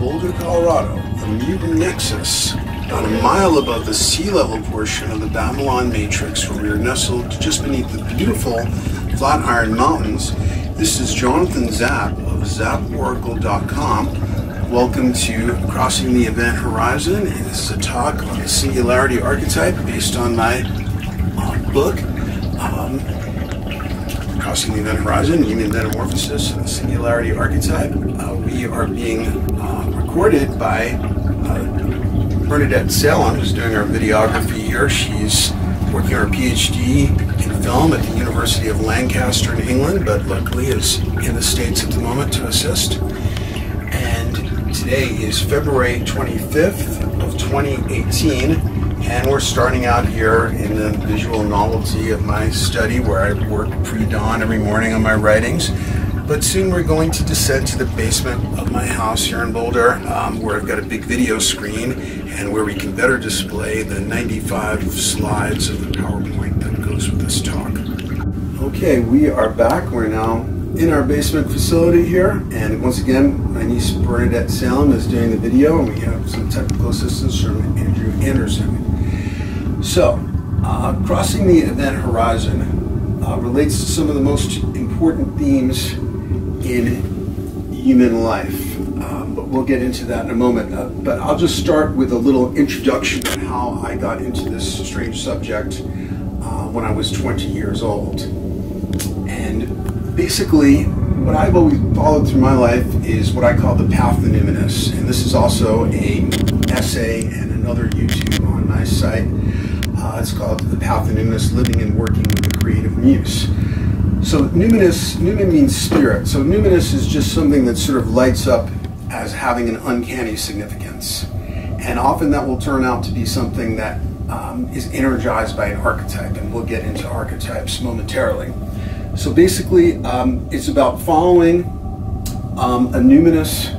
Boulder, Colorado, the Mutant Nexus, about a mile above the sea level portion of the Babylon Matrix, where we are nestled just beneath the beautiful Flatiron Mountains. This is Jonathan Zapp of zapporacle.com. Welcome to Crossing the Event Horizon, and this is a talk on the Singularity archetype based on my book, Crossing the Event Horizon, Human Metamorphosis and the Singularity Archetype. We are being recorded by Bernadette Salem, who's doing our videography here. She's working on her PhD in film at the University of Lancaster in England, but luckily is in the States at the moment to assist. And today is February 25th of 2018, and we're starting out here in the visual novelty of my study, where I work pre-dawn every morning on my writings. But soon we're going to descend to the basement of my house here in Boulder, where I've got a big video screen and where we can better display the 95 slides of the PowerPoint that goes with this talk. Okay, we are back. We're now in our basement facility here, and once again, my niece Bernadette Salem is doing the video, and we have some technical assistance from Andrew Anderson. So, Crossing the Event Horizon relates to some of the most important themes in human life, but we'll get into that in a moment. But I'll just start with a little introduction on how I got into this strange subject when I was 20 years old. And basically, what I've always followed through my life is what I call the pathology, and this is also an essay and another YouTube on my site. It's called The Pathology, Living and Working with the Creative Muse. So numinous means spirit. So numinous is just something that sort of lights up as having an uncanny significance. And often that will turn out to be something that is energized by an archetype, and we'll get into archetypes momentarily. So basically, it's about following a numinous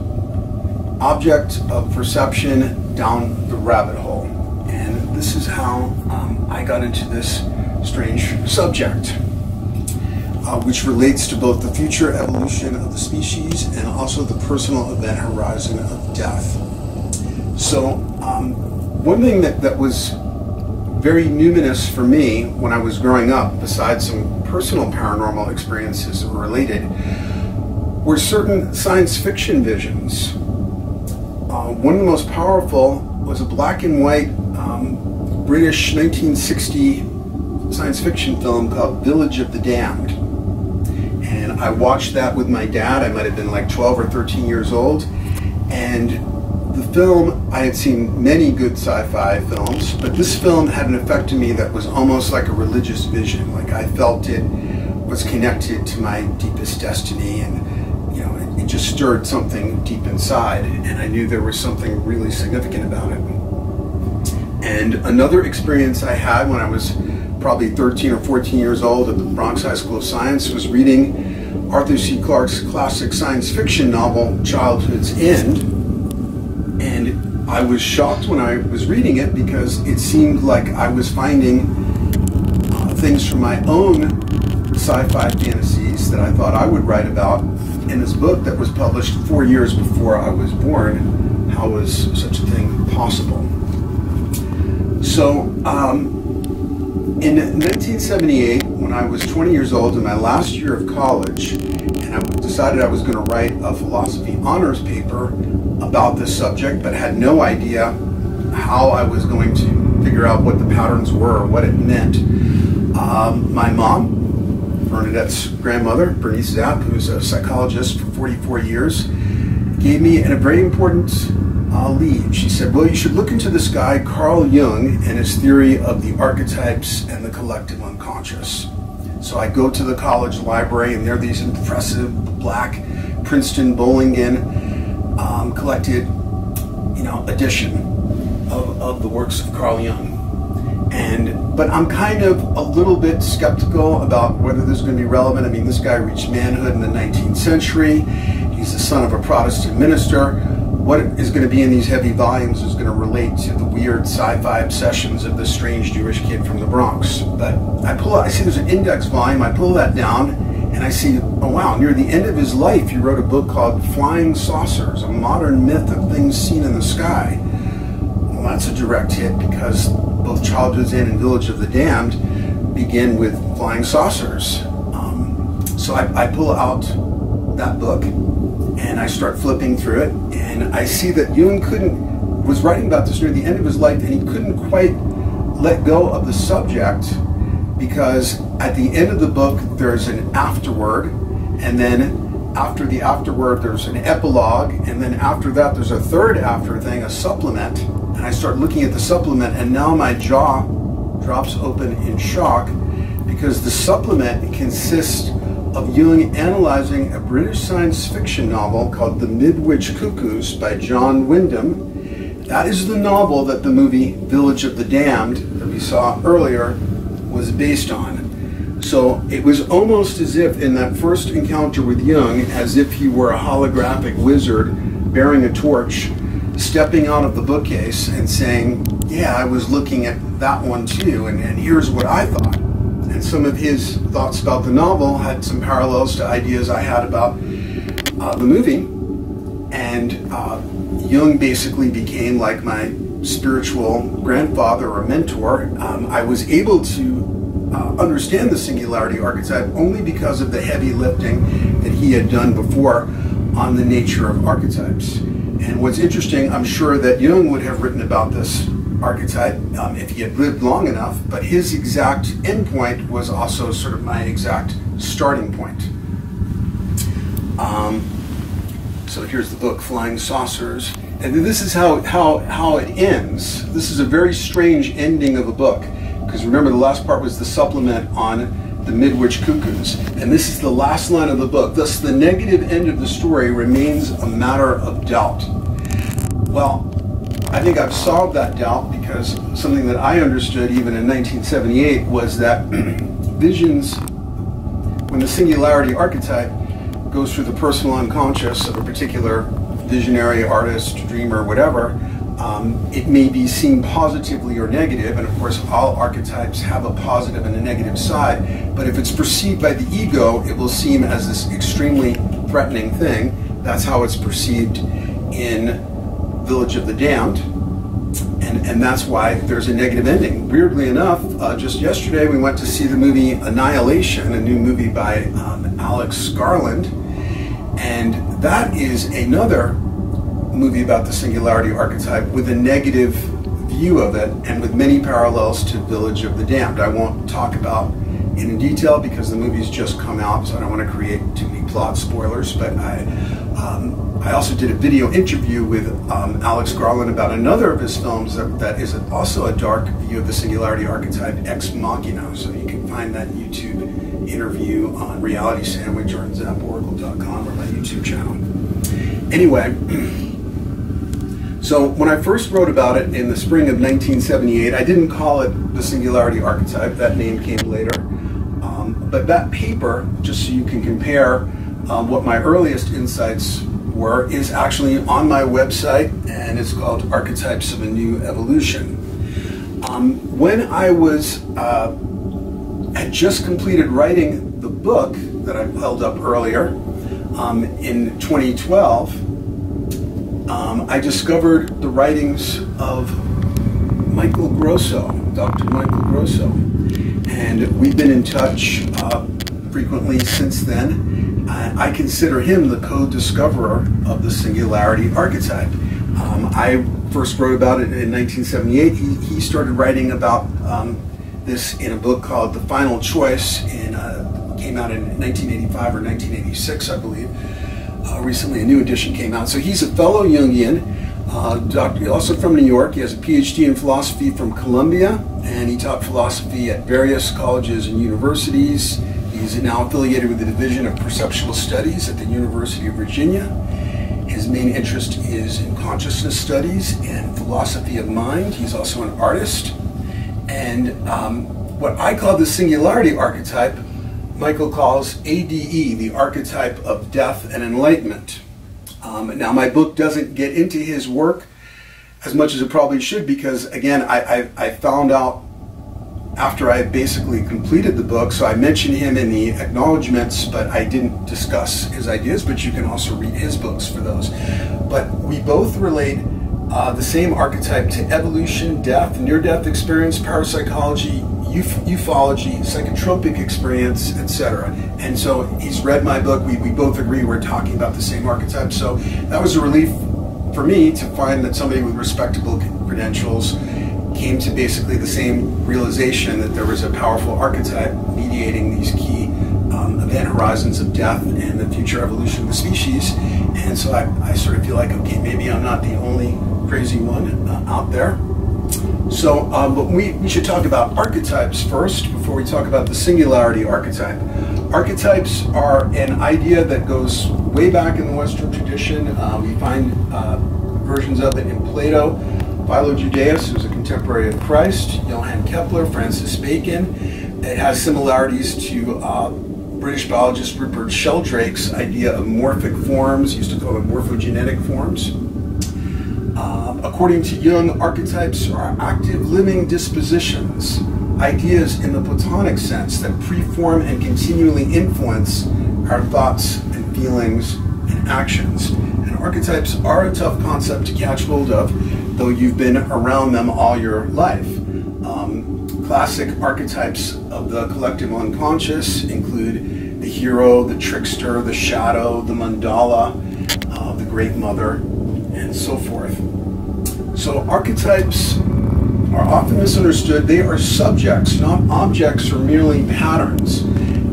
object of perception down the rabbit hole. And this is how I got into this strange subject, which relates to both the future evolution of the species and also the personal event horizon of death. So one thing that was very numinous for me when I was growing up, besides some personal paranormal experiences that were related, were certain science fiction visions. One of the most powerful was a black and white British 1960 science fiction film called Village of the Damned. And I watched that with my dad. I might have been like 12 or 13 years old. And the film, I had seen many good sci-fi films, but this film had an effect on me that was almost like a religious vision. Like I felt it was connected to my deepest destiny, and it just stirred something deep inside, and I knew there was something really significant about it. And another experience I had when I was probably 13 or 14 years old at the Bronx High School of Science was reading Arthur C. Clarke's classic science fiction novel, Childhood's End. And I was shocked when I was reading it because it seemed like I was finding things from my own sci-fi fantasies that I thought I would write about in this book that was published 4 years before I was born. How was such a thing possible? So, in 1978, when I was 20 years old in my last year of college, and I decided I was going to write a philosophy honors paper about this subject, but had no idea how I was going to figure out what the patterns were or what it meant. My mom, Bernadette's grandmother, Bernice Zapp, who's a psychologist for 44 years, gave me a very important lead. She said, well, you should look into this guy, Carl Jung, and his theory of the archetypes and the collective unconscious. So I go to the college library, and there are these impressive black Princeton Bollingen collected, edition of the works of Carl Jung. But I'm kind of a little bit skeptical about whether this is going to be relevant. I mean, this guy reached manhood in the 19th century. He's the son of a Protestant minister. What is going to be in these heavy volumes is going to relate to the weird sci-fi obsessions of this strange Jewish kid from the Bronx. But I see there's an index volume, I pull that down, And I see, oh wow, near the end of his life, he wrote a book called Flying Saucers, a modern myth of things seen in the sky. Well, that's a direct hit because both Childhood's End and Village of the Damned begin with flying saucers. So I pull out that book and I start flipping through it, and I see that Jung was writing about this near the end of his life, and he couldn't quite let go of the subject, because at the end of the book there's an afterword, and then after the afterword there's an epilogue, and then after that there's a third after thing, a supplement. And I start looking at the supplement, and now my jaw drops open in shock, because the supplement consists of Jung analyzing a British science fiction novel called The Midwich Cuckoos by John Wyndham. That is the novel that the movie Village of the Damned that we saw earlier was based on. So it was almost as if in that first encounter with Jung, as if he were a holographic wizard bearing a torch, stepping out of the bookcase and saying, yeah, I was looking at that one too, and here's what I thought. And some of his thoughts about the novel had some parallels to ideas I had about the movie. And Jung basically became like my spiritual grandfather or mentor. I was able to understand the singularity archetype only because of the heavy lifting that he had done before on the nature of archetypes. And what's interesting, I'm sure that Jung would have written about this archetype if he had lived long enough, but his exact endpoint was also sort of my exact starting point. So here's the book, Flying Saucers, and this is how it ends. This is a very strange ending of a book, because remember the last part was the supplement on the Midwich Cuckoos, and this is the last line of the book. Thus, the negative end of the story remains a matter of doubt. Well, I think I've solved that doubt, because something that I understood even in 1978 was that visions, when the singularity archetype goes through the personal unconscious of a particular visionary, artist, dreamer, whatever, it may be seen positively or negative, and of course all archetypes have a positive and a negative side, but if it's perceived by the ego, it will seem as this extremely threatening thing. That's how it's perceived in Village of the Damned, and that's why there's a negative ending. Weirdly enough, just yesterday we went to see the movie Annihilation, a new movie by Alex Garland, and that is another movie about the singularity archetype with a negative view of it, and with many parallels to Village of the Damned. I won't talk about it in detail because the movie's just come out, so I don't want to create too many plot spoilers, but I also did a video interview with Alex Garland about another of his films that is also a dark view of the singularity archetype, Ex Machina. So you can find that YouTube interview on Reality Sandwich or on zaporacle.com or my YouTube channel. Anyway, so when I first wrote about it in the spring of 1978, I didn't call it the singularity archetype. That name came later. But that paper, just so you can compare what my earliest insights were, is actually on my website, and it's called Archetypes of a New Evolution. When I had just completed writing the book that I held up earlier in 2012, I discovered the writings of Michael Grosso, Dr. Michael Grosso, and we've been in touch frequently since then. I consider him the co-discoverer of the singularity archetype. I first wrote about it in 1978. He started writing about this in a book called The Final Choice, came out in 1985 or 1986, I believe. Recently a new edition came out. So he's a fellow Jungian, doctor, also from New York. He has a PhD in philosophy from Columbia, and he taught philosophy at various colleges and universities. He's now affiliated with the Division of Perceptual Studies at the University of Virginia. His main interest is in consciousness studies and philosophy of mind. He's also an artist. And what I call the singularity archetype, Michael calls ADE, the archetype of death and enlightenment. Now, my book doesn't get into his work as much as it probably should, because, again, I found out after I basically completed the book. So I mentioned him in the acknowledgments, but I didn't discuss his ideas, but you can also read his books for those. But we both relate the same archetype to evolution, death, near-death experience, parapsychology, ufology, psychotropic experience, etc. And so he's read my book. We both agree we're talking about the same archetype. So that was a relief for me to find that somebody with respectable credentials came to basically the same realization that there was a powerful archetype mediating these key event horizons of death and the future evolution of the species. And so I sort of feel like, okay, maybe I'm not the only crazy one out there. So but we should talk about archetypes first before we talk about the singularity archetype. Archetypes are an idea that goes way back in the Western tradition. We find versions of it in Plato, Philo Judaeus, who's a contemporary of Christ, Johann Kepler, Francis Bacon. It has similarities to British biologist Rupert Sheldrake's idea of morphic forms, used to call them morphogenetic forms. According to Jung, archetypes are active living dispositions, ideas in the Platonic sense that preform and continually influence our thoughts and feelings and actions. And archetypes are a tough concept to catch hold of, though you've been around them all your life. Classic archetypes of the collective unconscious include the hero, the trickster, the shadow, the mandala, the great mother, and so forth. So archetypes are often misunderstood. They are subjects, not objects or merely patterns.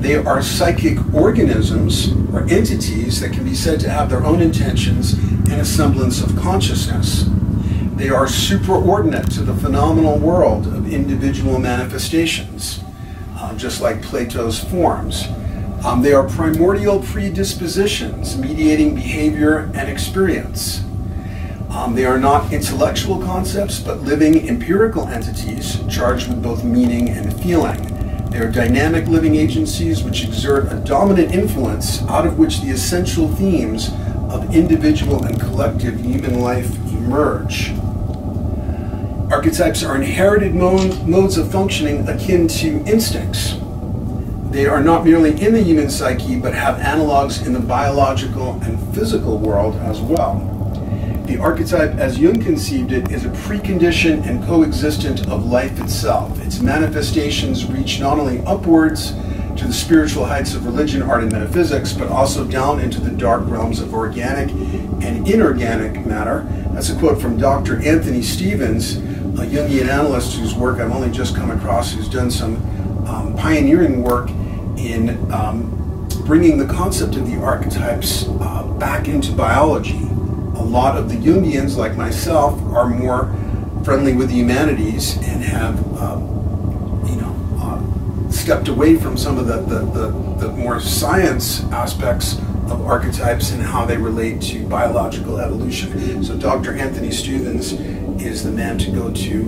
They are psychic organisms or entities that can be said to have their own intentions and a semblance of consciousness. They are superordinate to the phenomenal world of individual manifestations, just like Plato's forms. They are primordial predispositions mediating behavior and experience. They are not intellectual concepts, but living empirical entities charged with both meaning and feeling. They are dynamic living agencies which exert a dominant influence out of which the essential themes of individual and collective human life emerge. Archetypes are inherited modes of functioning akin to instincts. They are not merely in the human psyche, but have analogs in the biological and physical world as well. The archetype, as Jung conceived it, is a precondition and coexistent of life itself. Its manifestations reach not only upwards to the spiritual heights of religion, art, and metaphysics, but also down into the dark realms of organic and inorganic matter. That's a quote from Dr. Anthony Stevens, a Jungian analyst whose work I've only just come across, who's done some pioneering work in bringing the concept of the archetypes back into biology. A lot of the Jungians, like myself, are more friendly with the humanities and have, stepped away from some of the more science aspects of archetypes and how they relate to biological evolution. So Dr. Anthony Stevens is the man to go to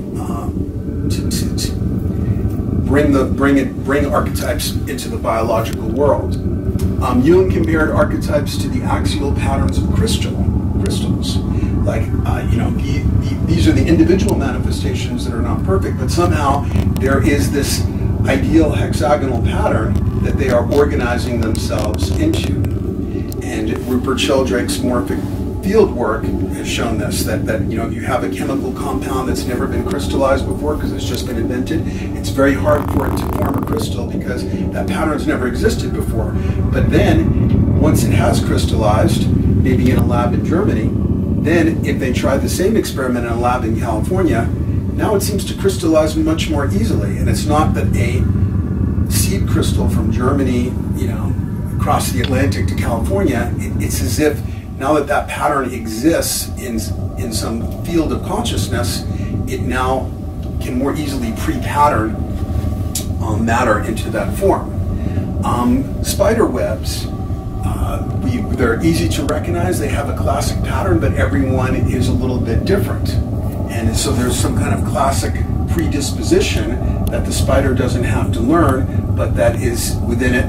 bring archetypes into the biological world. Jung compared archetypes to the axial patterns of crystals. Like, these are the individual manifestations that are not perfect, but somehow there is this ideal hexagonal pattern that they are organizing themselves into. And Rupert Sheldrake's morphic field work has shown this, that you have a chemical compound that's never been crystallized before because it's just been invented. It's very hard for it to form a crystal because that pattern's never existed before. But then, once it has crystallized, maybe in a lab in Germany, then if they try the same experiment in a lab in California, now it seems to crystallize much more easily. And it's not that a seed crystal from Germany, across the Atlantic to California, it's as if now that pattern exists in some field of consciousness, it now can more easily pre-pattern matter into that form. Spider webs, they're easy to recognize. They have a classic pattern, but everyone is a little bit different. And so there's some kind of classic predisposition that the spider doesn't have to learn, but that is within it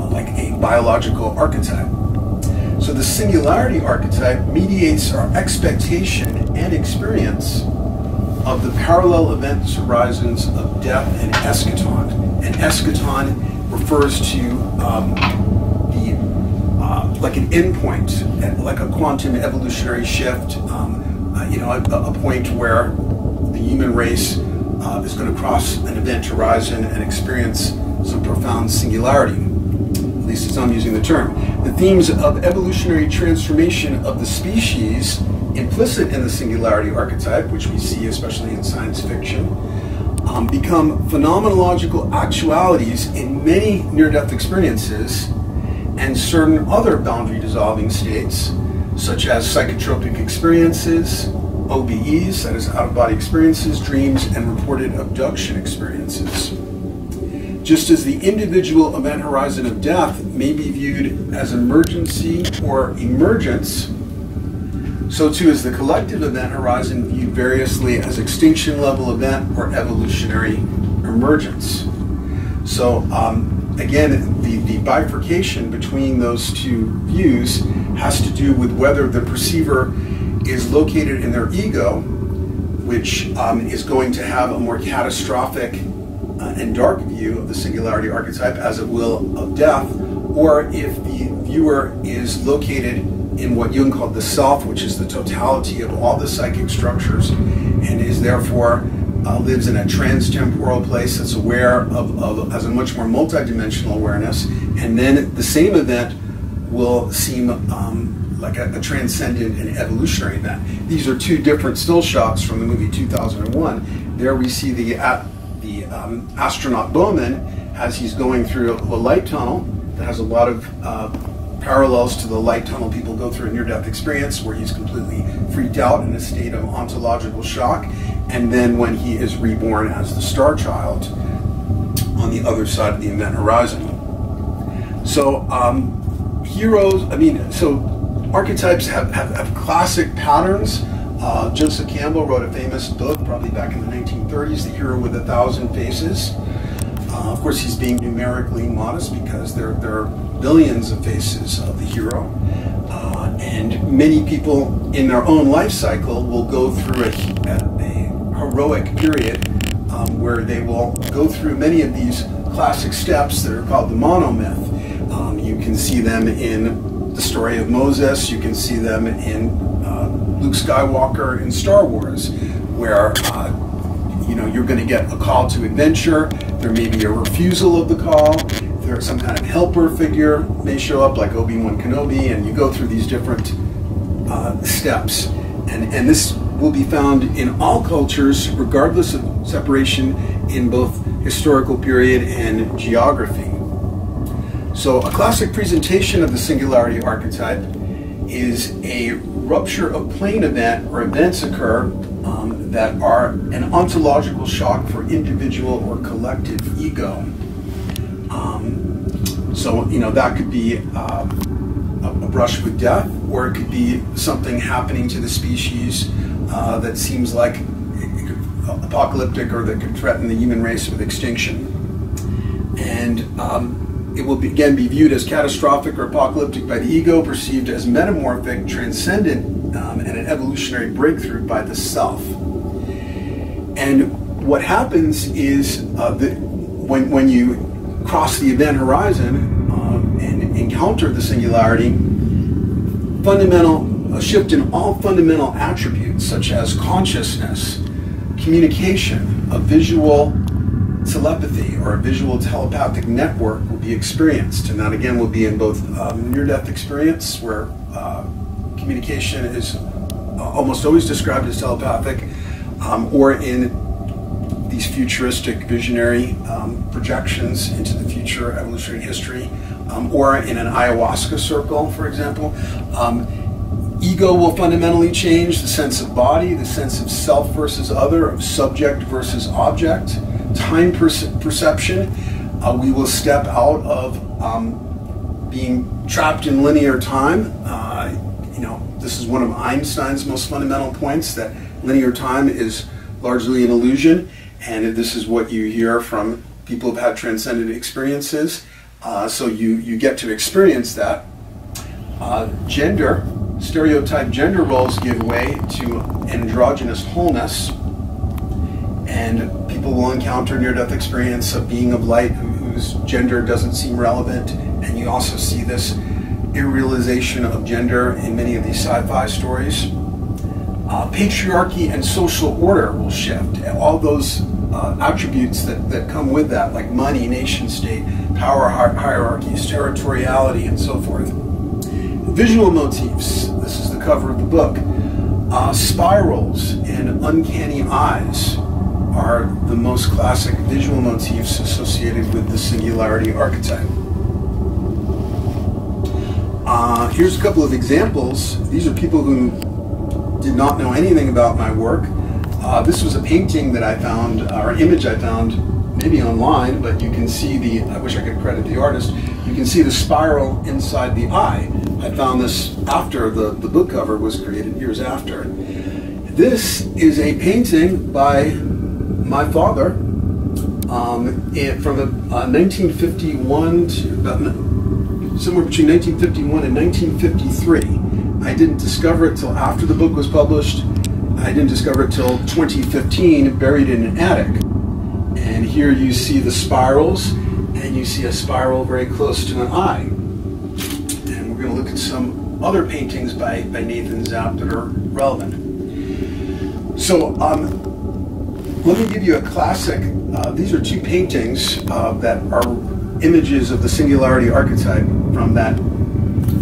like a biological archetype. So the singularity archetype mediates our expectation and experience of the parallel event horizons of death and eschaton. And eschaton refers to like an endpoint, like a quantum evolutionary shift, a point where the human race is going to cross an event horizon and experience some profound singularity, at least as I'm using the term. The themes of evolutionary transformation of the species implicit in the singularity archetype, which we see especially in science fiction, become phenomenological actualities in many near-death experiences and certain other boundary-dissolving states, such as psychotropic experiences, OBEs, that is out-of-body experiences, dreams, and reported abduction experiences. Just as the individual event horizon of death may be viewed as emergency or emergence, so too is the collective event horizon viewed variously as extinction level event or evolutionary emergence. So again, the bifurcation between those two views has to do with whether the perceiver is located in their ego, which is going to have a more catastrophic and dark view of the singularity archetype, as it will of death, or if the viewer is located in what Jung called the self, which is the totality of all the psychic structures, and is therefore lives in a trans-temporal place that's aware of has a much more multidimensional awareness, and then the same event will seem like a transcendent and evolutionary event. These are two different still shots from the movie 2001. There we see the astronaut Bowman as he's going through a light tunnel that has a lot of parallels to the light tunnel people go through a near-death experience, where he's completely freaked out in a state of ontological shock, and then when he is reborn as the star child on the other side of the event horizon. So archetypes have classic patterns. Joseph Campbell wrote a famous book, probably back in the 1930s, The Hero with 1,000 Faces. Of course, he's being numerically modest because there are billions of faces of the hero. And many people in their own life cycle will go through a heroic period where they will go through many of these classic steps that are called the monomyth. You can see them in the story of Moses. You can see them in Luke Skywalker in Star Wars, where you're going to get a call to adventure. There may be a refusal of the call. There's some kind of helper figure may show up, like Obi-Wan Kenobi, and you go through these different steps. And this will be found in all cultures, regardless of separation in both historical period and geography. So a classic presentation of the singularity archetype is a rupture of plane event, or events occur that are an ontological shock for individual or collective ego. That could be a brush with death, or it could be something happening to the species that seems like apocalyptic, or that could threaten the human race with extinction. And it will again be viewed as catastrophic or apocalyptic by the ego, perceived as metamorphic, transcendent, and an evolutionary breakthrough by the self. And what happens is that when you cross the event horizon and encounter the singularity, a shift in all fundamental attributes, such as consciousness, communication, a visual telepathy or a visual telepathic network will be experienced. And that again will be in both near-death experience, where communication is almost always described as telepathic, or in these futuristic visionary projections into the future evolutionary history, or in an ayahuasca circle, for example. Ego will fundamentally change, the sense of body, the sense of self versus other, of subject versus object, time perception. We will step out of being trapped in linear time. This is one of Einstein's most fundamental points, that linear time is largely an illusion, and this is what you hear from people who've had transcendent experiences. So you get to experience that. Stereotyped gender roles give way to androgynous wholeness. and people will encounter near-death experience, a being of light whose gender doesn't seem relevant, and you also see this irrealization of gender in many of these sci-fi stories. Patriarchy and social order will shift. All those attributes that come with that, like money, nation state, power hierarchies, territoriality, and so forth. Visual motifs. This is the cover of the book. Spirals and uncanny eyes are the most classic visual motifs associated with the Singularity archetype. Here's a couple of examples. These are people who did not know anything about my work. This was a painting that I found, or image I found, maybe online, but you can see the, I wish I could credit the artist, you can see the spiral inside the eye. I found this after the book cover was created, years after. This is a painting by my father from 1951 to about, somewhere between 1951 and 1953. I didn't discover it till after the book was published. I didn't discover it till 2015, buried in an attic. And here you see the spirals, and you see a spiral very close to an eye. And we're going to look at some other paintings by Nathan Zapp that are relevant. So let me give you a classic. These are two paintings that are images of the Singularity archetype from that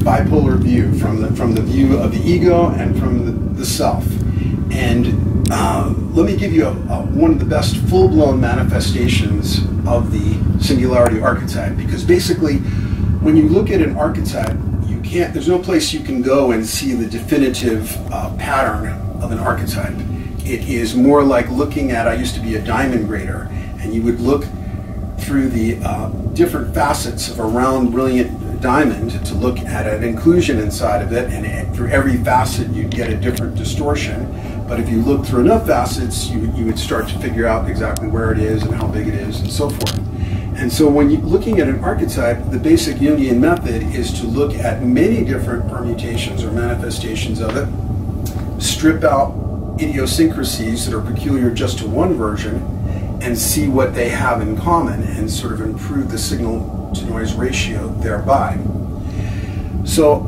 bipolar view, from the view of the ego and from the self. And let me give you one of the best full-blown manifestations of the Singularity archetype, because basically when you look at an archetype, there's no place you can go and see the definitive pattern of an archetype. It is more like looking at, I used to be a diamond grader, and you would look through the different facets of a round, brilliant diamond to look at an inclusion inside of it, and through every facet you'd get a different distortion. But if you look through enough facets, you would start to figure out exactly where it is and how big it is and so forth. And so when you're looking at an archetype, the basic Jungian method is to look at many different permutations or manifestations of it, strip out idiosyncrasies that are peculiar just to one version, and see what they have in common and sort of improve the signal to noise ratio thereby. So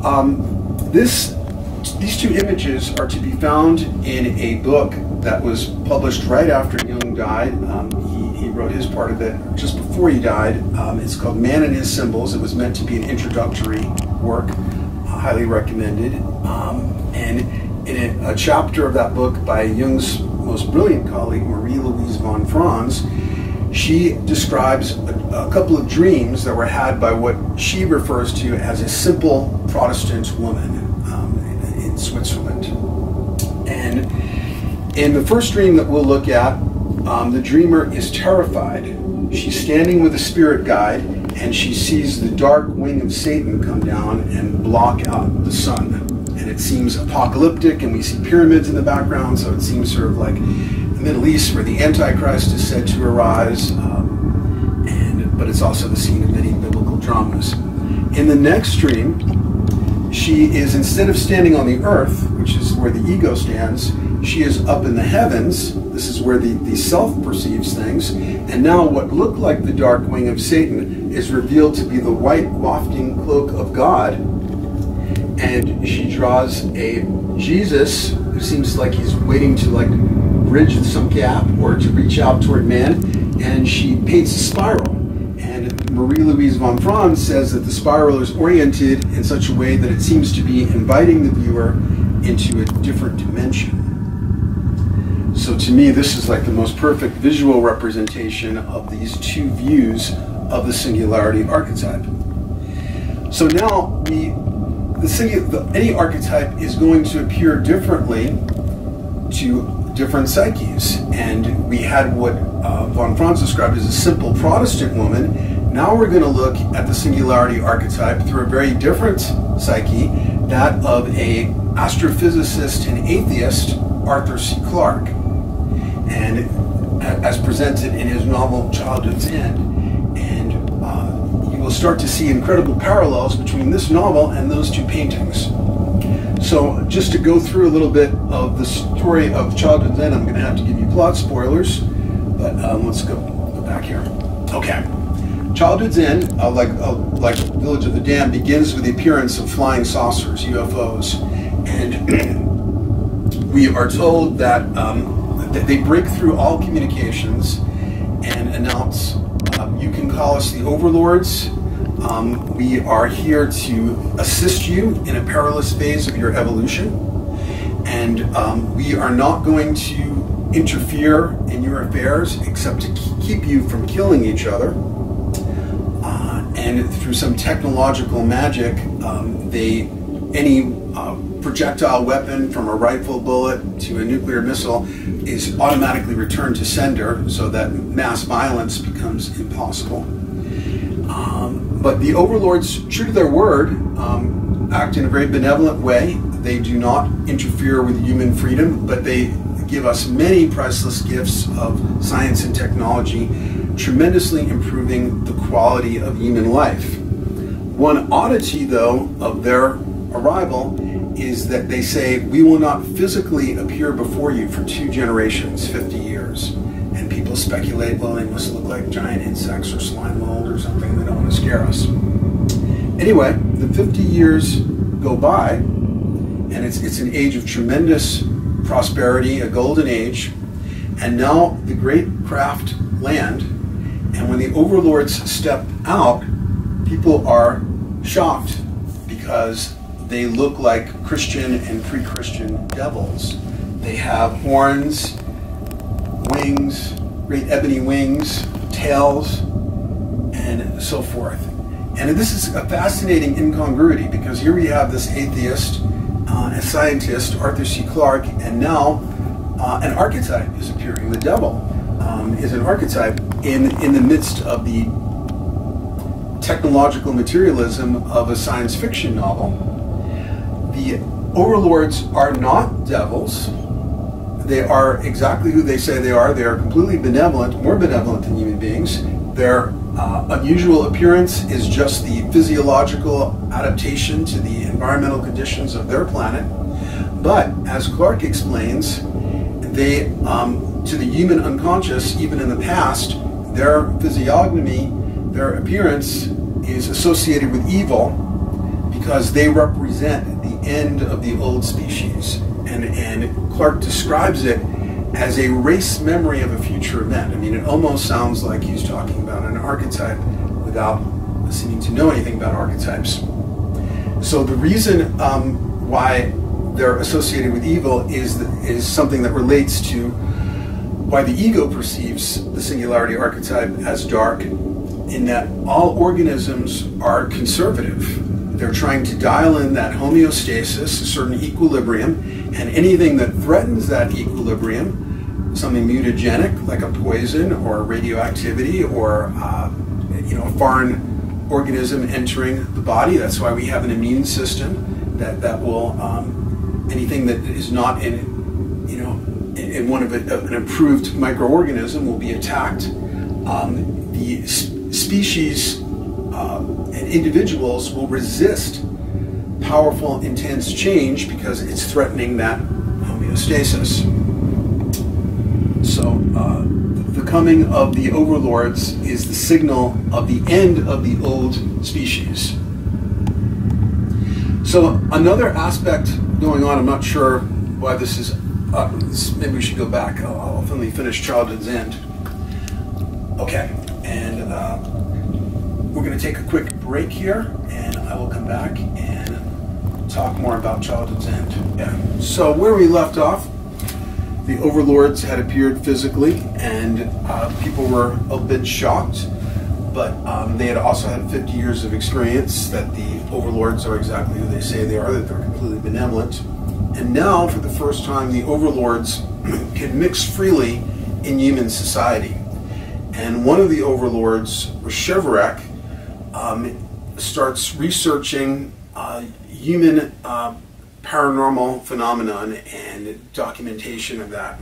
these two images are to be found in a book that was published right after Jung died. He wrote his part of it just before he died. It's called Man and His Symbols. It was meant to be an introductory work, highly recommended. And in a chapter of that book by Jung's most brilliant colleague, Marie-Louise von Franz, she describes a couple of dreams that were had by what she refers to as a simple Protestant woman in Switzerland. And in the first dream that we'll look at, the dreamer is terrified. She's standing with a spirit guide, and she sees the dark wing of Satan come down and block out the sun. And it seems apocalyptic, and we see pyramids in the background, so it seems sort of like the Middle East where the Antichrist is said to arise, but it's also the scene of many biblical dramas. In the next dream, she is, instead of standing on the earth, which is where the ego stands, she is up in the heavens. This is where the self perceives things. And now what looked like the dark wing of Satan is revealed to be the white wafting cloak of God. And she draws a Jesus who seems like he's waiting to bridge some gap or to reach out toward man, and she paints a spiral. And Marie-Louise von Franz says that the spiral is oriented in such a way that it seems to be inviting the viewer into a different dimension. So to me, this is like the most perfect visual representation of these two views of the Singularity archetype. So now any archetype is going to appear differently to different psyches. And we had what von Franz described as a simple Protestant woman. Now we're going to look at the Singularity archetype through a very different psyche, that of an astrophysicist and atheist, Arthur C. Clarke, and as presented in his novel Childhood's End. And you will start to see incredible parallels between this novel and those two paintings. So just to go through a little bit of the story of Childhood's End, I'm going to have to give you plot spoilers. But let's go back here. Okay. Childhood's End, like Village of the Damned, begins with the appearance of flying saucers, UFOs. And we are told that they break through all communications and announce, you can call us the overlords. We are here to assist you in a perilous phase of your evolution. And we are not going to interfere in your affairs except to keep you from killing each other. And through some technological magic, any projectile weapon, from a rifle bullet to a nuclear missile, is automatically returned to sender, so that mass violence becomes impossible. But the overlords, true to their word, act in a very benevolent way. They do not interfere with human freedom, but they give us many priceless gifts of science and technology, tremendously improving the quality of human life. One oddity, though, of their arrival is that they say, we will not physically appear before you for 2 generations, 50 years. And people speculate, well, they must look like giant insects or slime mold or something. They don't want to scare us. Anyway, the 50 years go by, and it's an age of tremendous prosperity, a golden age. And now the great craft land, and when the overlords step out, people are shocked because they look like Christian and pre-Christian devils. They have horns, wings, great ebony wings, tails, and so forth. And this is a fascinating incongruity, because here we have this atheist, a scientist, Arthur C. Clarke, and now an archetype is appearing. The devil is an archetype in the midst of the technological materialism of a science fiction novel. The overlords are not devils. They are exactly who they say they are. They are completely benevolent, more benevolent than human beings. Their unusual appearance is just the physiological adaptation to the environmental conditions of their planet. But, as Clarke explains, they, to the human unconscious, even in the past, their physiognomy, their appearance is associated with evil, because they represent the end of the old species. And Clarke describes it as a race memory of a future event. I mean, it almost sounds like he's talking about an archetype without seeming to know anything about archetypes. So the reason why they're associated with evil is something that relates to why the ego perceives the singularity archetype as dark, in that all organisms are conservative. They're trying to dial in that homeostasis, a certain equilibrium, and anything that threatens that equilibrium, something mutagenic like a poison or radioactivity or a foreign organism entering the body. That's why we have an immune system that will anything that is not in one of an improved microorganism will be attacked. The species and individuals will resist powerful, intense change because it's threatening that homeostasis. So the coming of the overlords is the signal of the end of the old species. So another aspect going on, I'm not sure why this is, maybe we should go back. I'll finally finish Childhood's End. Okay, and we're going to take a quick break here, and I will come back and talk more about Childhood's End. Yeah. So where we left off, the overlords had appeared physically, and people were a bit shocked, but they had also had 50 years of experience that the overlords are exactly who they say they are, that they're completely benevolent. And now, for the first time, the overlords can mix freely in human society. And one of the overlords, Chevrek, starts researching human paranormal phenomenon and documentation of that.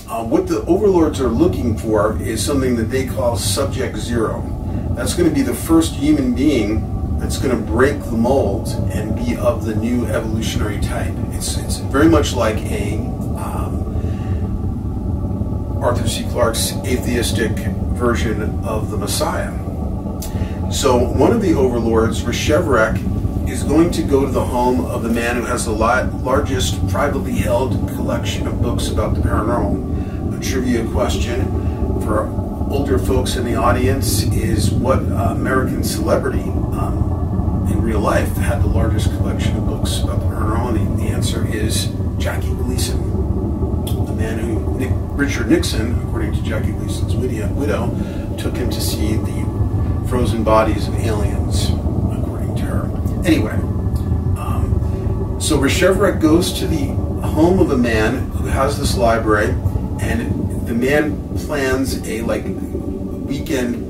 What the overlords are looking for is something that they call Subject Zero. That's going to be the first human being that's going to break the mold and be of the new evolutionary type. It's very much like a Arthur C. Clarke's atheistic version of the Messiah. So one of the overlords, Reshevrak, is going to go to the home of the man who has the largest privately held collection of books about the paranormal. A trivia question for older folks in the audience is, what American celebrity in real life had the largest collection of books about the paranormal? And the answer is Jackie Gleason, the man who Richard Nixon, according to Jackie Gleason's widow, took him to see the frozen bodies of aliens, according to her. Anyway, so Reshevrak goes to the home of a man who has this library, and the man plans a weekend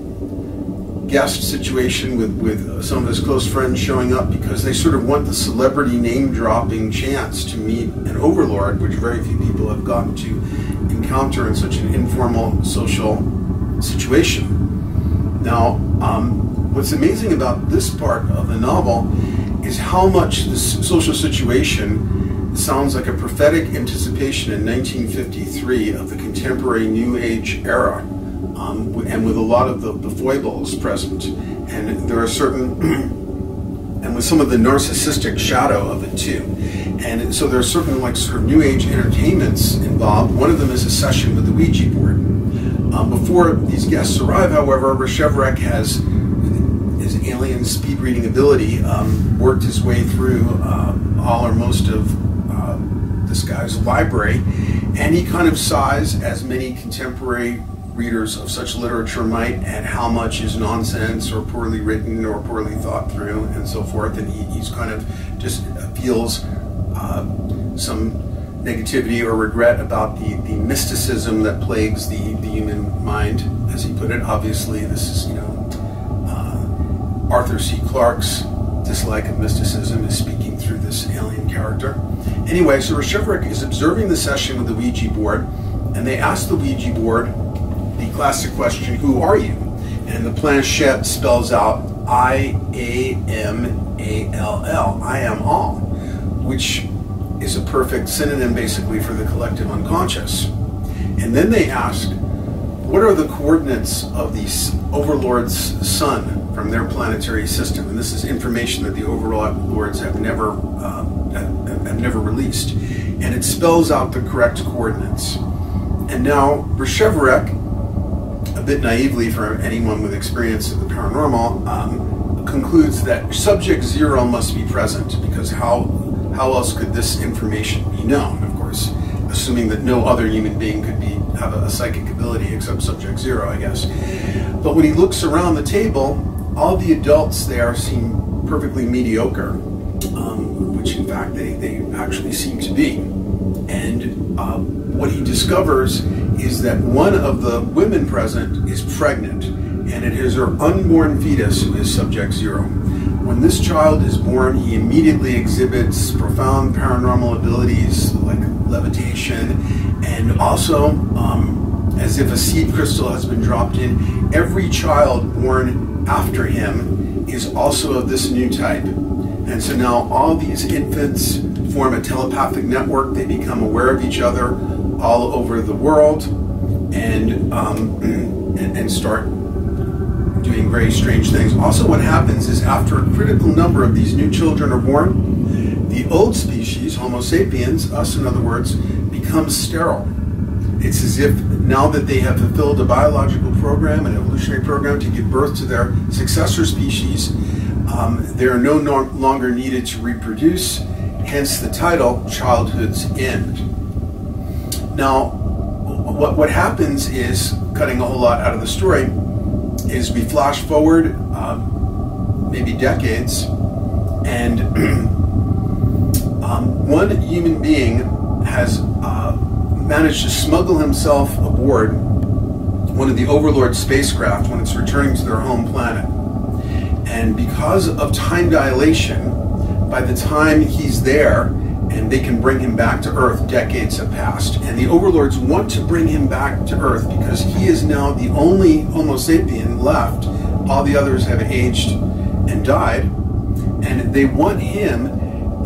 guest situation with some of his close friends showing up, because they sort of want the celebrity name-dropping chance to meet an overlord, which very few people have gotten to encounter in such an informal social situation. Now, what's amazing about this part of the novel is how much this social situation sounds like a prophetic anticipation in 1953 of the contemporary New Age era, and with a lot of the foibles present. And there are certain, and with some of the narcissistic shadow of it too. And so there are certain sort of New Age entertainments involved. One of them is a session with the Ouija board. Before these guests arrive, however, Reshevrak has his alien speed reading ability worked his way through all or most of this guy's library, and he kind of sighs, as many contemporary readers of such literature might, at how much is nonsense or poorly written or poorly thought through and so forth, and he's kind of just feels some negativity or regret about the mysticism that plagues the human mind, as he put it. Obviously, this is, Arthur C. Clarke's dislike of mysticism is speaking through this alien character. Anyway, so Reshevrak is observing the session with the Ouija board, and they ask the Ouija board the classic question, "Who are you?" And the planchette spells out I-A-M-A-L-L, I am all, which is a perfect synonym basically for the collective unconscious. And then they ask, what are the coordinates of the overlord's sun from their planetary system? And this is information that the overlords have never released. And it spells out the correct coordinates. And now Reshevrak, a bit naively for anyone with experience of the paranormal, concludes that subject zero must be present, because how else could this information be known? Of course, assuming that no other human being could have a psychic ability except subject zero, I guess. But when he looks around the table, all the adults there seem perfectly mediocre, which in fact they actually seem to be. And what he discovers is that one of the women present is pregnant, and it is her unborn fetus who is subject zero. When this child is born, he immediately exhibits profound paranormal abilities like levitation, and also, as if a seed crystal has been dropped in, every child born after him is also of this new type. And so now all these infants form a telepathic network. They become aware of each other all over the world, and start doing very strange things. Also, what happens is, after a critical number of these new children are born, the old species, Homo sapiens, us in other words, becomes sterile. It's as if now that they have fulfilled a biological program, an evolutionary program to give birth to their successor species, they are no longer needed to reproduce, hence the title, Childhood's End. Now, what happens is, cutting a whole lot out of the story, is we flash forward maybe decades, and one human being has managed to smuggle himself aboard one of the Overlord spacecraft when it's returning to their home planet. And because of time dilation, by the time he's there and they can bring him back to Earth, decades have passed. And the Overlords want to bring him back to Earth because he is now the only Homo sapien left. All the others have aged and died. And they want him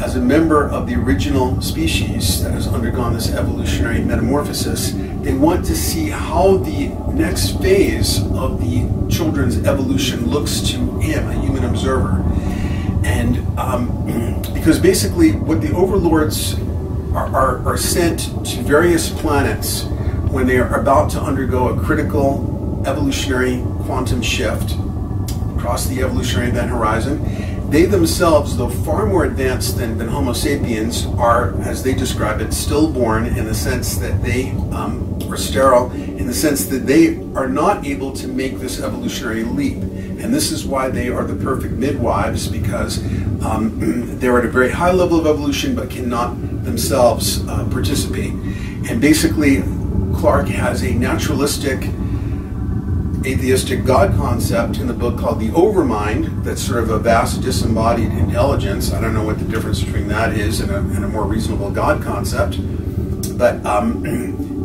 as a member of the original species that has undergone this evolutionary metamorphosis, they want to see how the next phase of the children's evolution looks to him, a human observer. And because basically what the overlords are sent to various planets when they are about to undergo a critical evolutionary quantum shift across the evolutionary event horizon. They themselves, though far more advanced than Homo sapiens, are, as they describe it, stillborn in the sense that they are sterile, in the sense that they are not able to make this evolutionary leap. And this is why they are the perfect midwives, because they're at a very high level of evolution but cannot themselves participate. And basically, Clarke has a naturalistic, atheistic God concept in the book called The Overmind, that's sort of a vast disembodied intelligence. I don't know what the difference between that is and a more reasonable God concept, but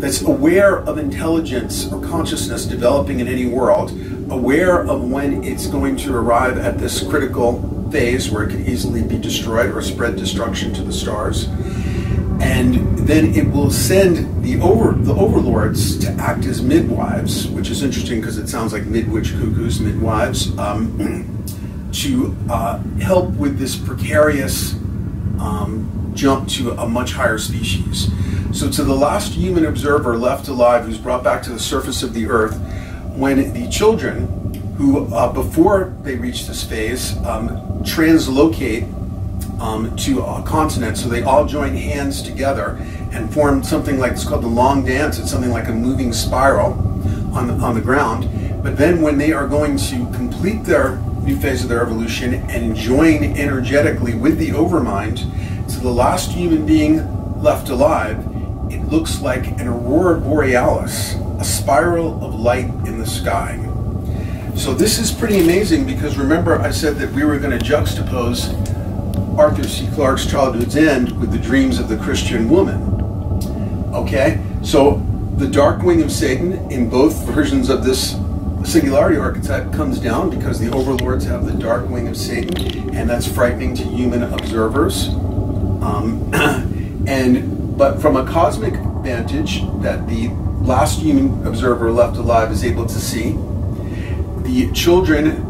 that's aware of intelligence or consciousness developing in any world, aware of when it's going to arrive at this critical phase where it can easily be destroyed or spread destruction to the stars. And then it will send the overlords to act as midwives, which is interesting because it sounds like midwitch cuckoos, midwives, to help with this precarious jump to a much higher species. So to the last human observer left alive who's brought back to the surface of the Earth, when the children who, before they reach this phase, translocate to a continent, so they all join hands together and form something like, it's called the long dance. It's something like a moving spiral on the ground. But then when they are going to complete their new phase of their evolution and join energetically with the overmind, so the last human being left alive, it looks like an aurora borealis, a spiral of light in the sky. So this is pretty amazing, because remember I said that we were going to juxtapose Arthur C. Clarke's Childhood's End with the dreams of the Christian woman. Okay, so the dark wing of Satan in both versions of this singularity archetype comes down because the overlords have the dark wing of Satan, and that's frightening to human observers. But from a cosmic vantage that the last human observer left alive is able to see, the children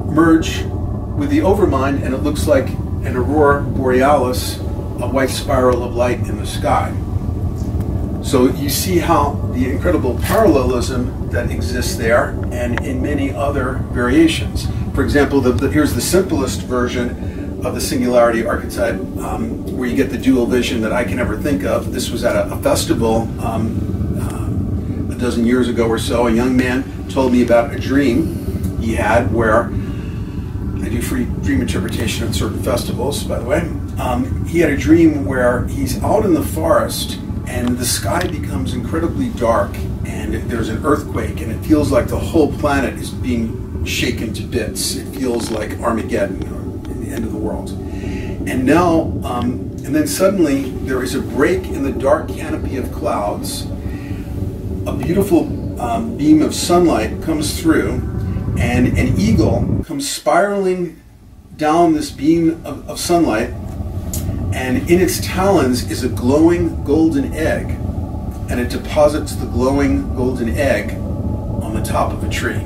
merge with the overmind, and it looks like an aurora borealis, a white spiral of light in the sky. So you see how the incredible parallelism that exists there, and in many other variations. For example, here's the simplest version of the singularity archetype, where you get the dual vision that I can ever think of. This was at a festival a dozen years ago or so. A young man told me about a dream he had where, I do free dream interpretation at certain festivals, by the way. He had a dream where he's out in the forest and the sky becomes incredibly dark and there's an earthquake and it feels like the whole planet is being shaken to bits. It feels like Armageddon, or the end of the world. And now, and then suddenly there is a break in the dark canopy of clouds. A beautiful beam of sunlight comes through, and an eagle comes spiraling down this beam of sunlight, and in its talons is a glowing golden egg, and it deposits the glowing golden egg on the top of a tree.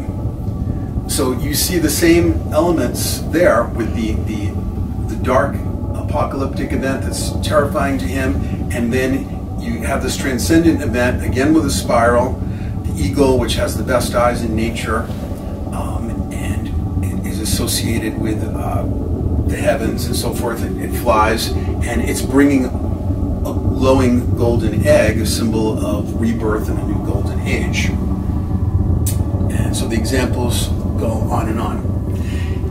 So you see the same elements there with the dark apocalyptic event that's terrifying to him, and then you have this transcendent event, again with a spiral, the eagle, which has the best eyes in nature, and it is associated with the heavens and so forth. It flies, and it's bringing a glowing golden egg, a symbol of rebirth in a new golden age. And so the examples go on and on.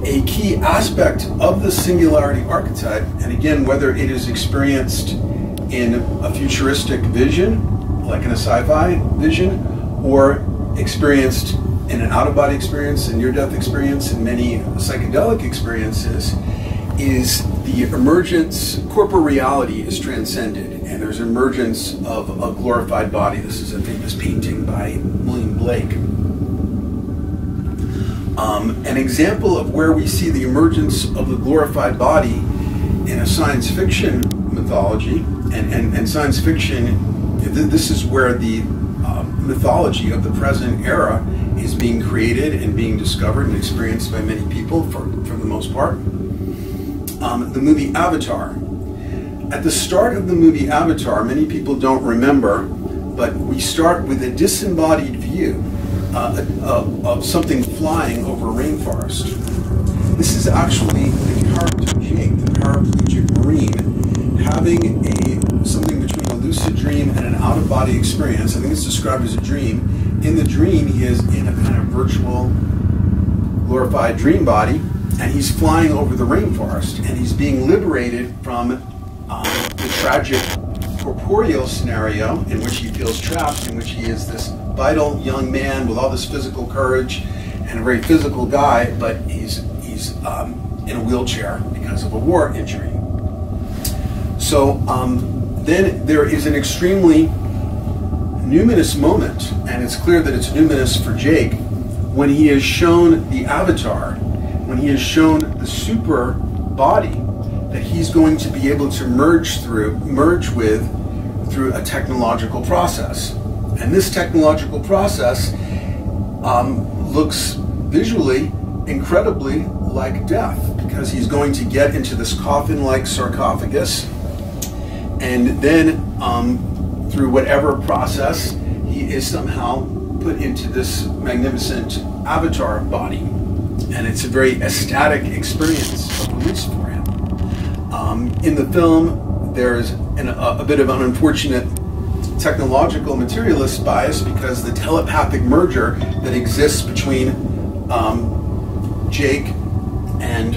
A key aspect of the singularity archetype, and again, whether it is experienced in a futuristic vision, like in a sci-fi vision, or experienced in an out-of-body experience, a near-death experience, and many psychedelic experiences, is the emergence. Corporeal reality is transcended, and there's emergence of a glorified body. This is a famous painting by William Blake. An example of where we see the emergence of the glorified body in a science fiction mythology, and science fiction, this is where the mythology of the present era is being created and being discovered and experienced by many people for the most part. The movie Avatar. At the start of the movie Avatar, many people don't remember, but we start with a disembodied view of something flying over a rainforest. This is actually the character Jake, the paraplegic Marine, having something between a lucid dream and an out-of-body experience. I think it's described as a dream. In the dream, he is in a kind of virtual, glorified dream body, and he's flying over the rainforest, and he's being liberated from the tragic corporeal scenario in which he feels trapped, in which he is this vital young man with all this physical courage and a very physical guy, but he's in a wheelchair because of a war injury. So then there is an extremely numinous moment, and it's clear that it's numinous for Jake, when he is shown the avatar, when he is shown the super body that he's going to be able to merge with through a technological process. And this technological process looks visually incredibly like death, because he's going to get into this coffin-like sarcophagus, and then through whatever process, he is somehow put into this magnificent avatar body. And it's a very ecstatic experience of release for him. In the film, there's a bit of an unfortunate technological materialist bias, because the telepathic merger that exists between Jake and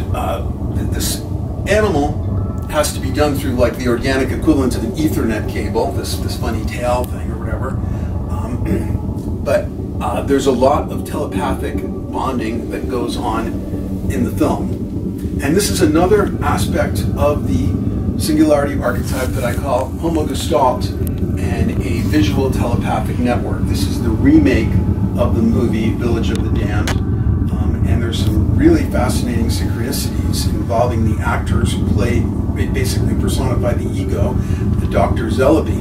this animal has to be done through like the organic equivalent of an Ethernet cable, this funny tail thing or whatever. But there's a lot of telepathic bonding that goes on in the film. And this is another aspect of the Singularity archetype that I call homogestalt and a visual telepathic network. This is the remake of the movie Village of the Damned. And there's some really fascinating synchronicities involving the actors who basically personify the ego, the Dr. Zellaby,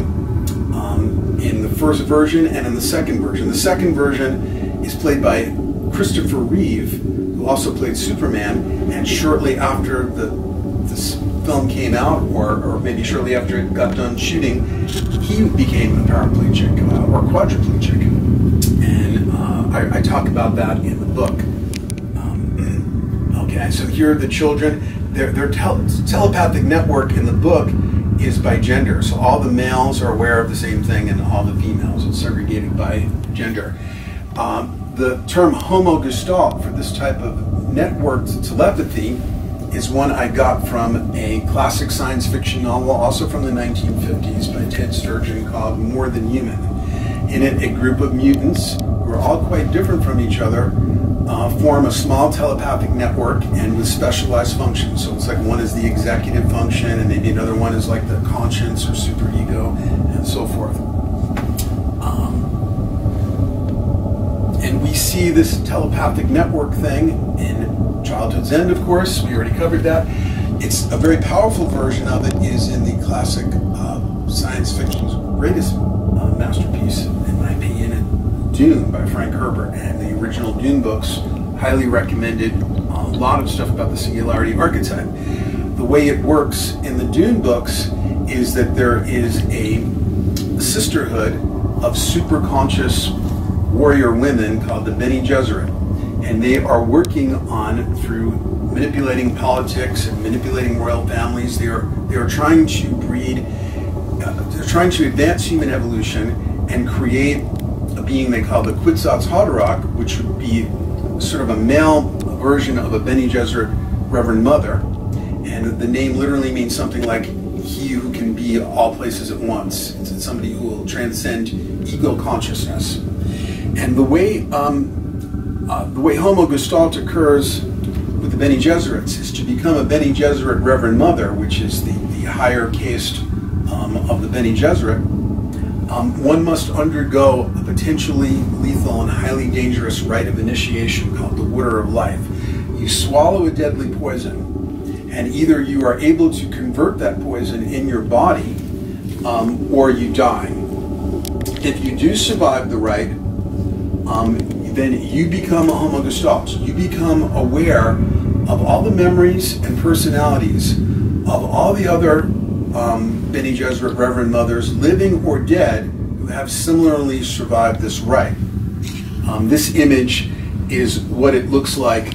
in the first version and in the second version. The second version is played by Christopher Reeve, who also played Superman, and shortly after this film came out, or maybe shortly after it got done shooting, he became a paraplegic or quadriplegic. And I talk about that in the book. Okay, so here are the children. Their telepathic network in the book is by gender. So all the males are aware of the same thing, and all the females. It's segregated by gender. The term homogestalt for this type of networked telepathy is one I got from a classic science fiction novel, also from the 1950s, by Ted Sturgeon, called More Than Human. In it, a group of mutants who are all quite different from each other form a small telepathic network, and with specialized functions. So it's like one is the executive function, and maybe another one is like the conscience or superego, and so forth. And we see this telepathic network thing in Childhood's End, of course. We already covered that. It's a very powerful version of it is in the classic science fiction's greatest masterpiece, in my opinion, Dune by Frank Herbert. And the original Dune books, highly recommended. A lot of stuff about the Singularity archetype. The way it works in the Dune books is that there is a sisterhood of superconscious warrior women called the Bene Gesserit, and they are working on, through manipulating politics and manipulating royal families, they are trying to breed, they're trying to advance human evolution and create a being they call the Kwisatz Haderach, which would be sort of a male version of a Bene Gesserit Reverend Mother. And the name literally means something like he who can be all places at once. It's somebody who will transcend ego consciousness. And the way homogestalt occurs with the Bene Gesserits is to become a Bene Gesserit Reverend Mother, which is the higher caste of the Bene Gesserit. One must undergo a potentially lethal and highly dangerous rite of initiation called the Water of Life. You swallow a deadly poison, and either you are able to convert that poison in your body, or you die. If you do survive the rite, then you become a homogestalt. You become aware of all the memories and personalities of all the other Bene Gesserit Reverend Mothers, living or dead, who have similarly survived this rite. This image is what it looks like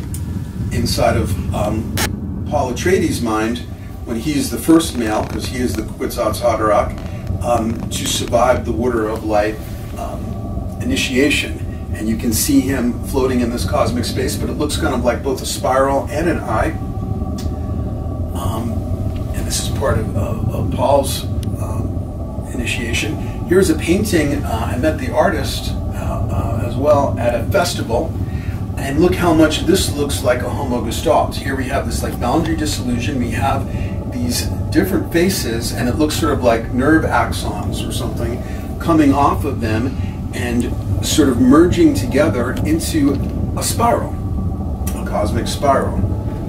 inside of Paul Atreides' mind when he is the first male, because he is the Kwisatz Haderach, to survive the Water of Light initiation. And you can see him floating in this cosmic space, but it looks kind of like both a spiral and an eye. And this is part of Paul's initiation. Here's a painting. I met the artist as well at a festival. And look how much this looks like a homogestalt. Here we have this like boundary dissolution. We have these different faces, and it looks sort of like nerve axons or something coming off of them and sort of merging together into a spiral, a cosmic spiral.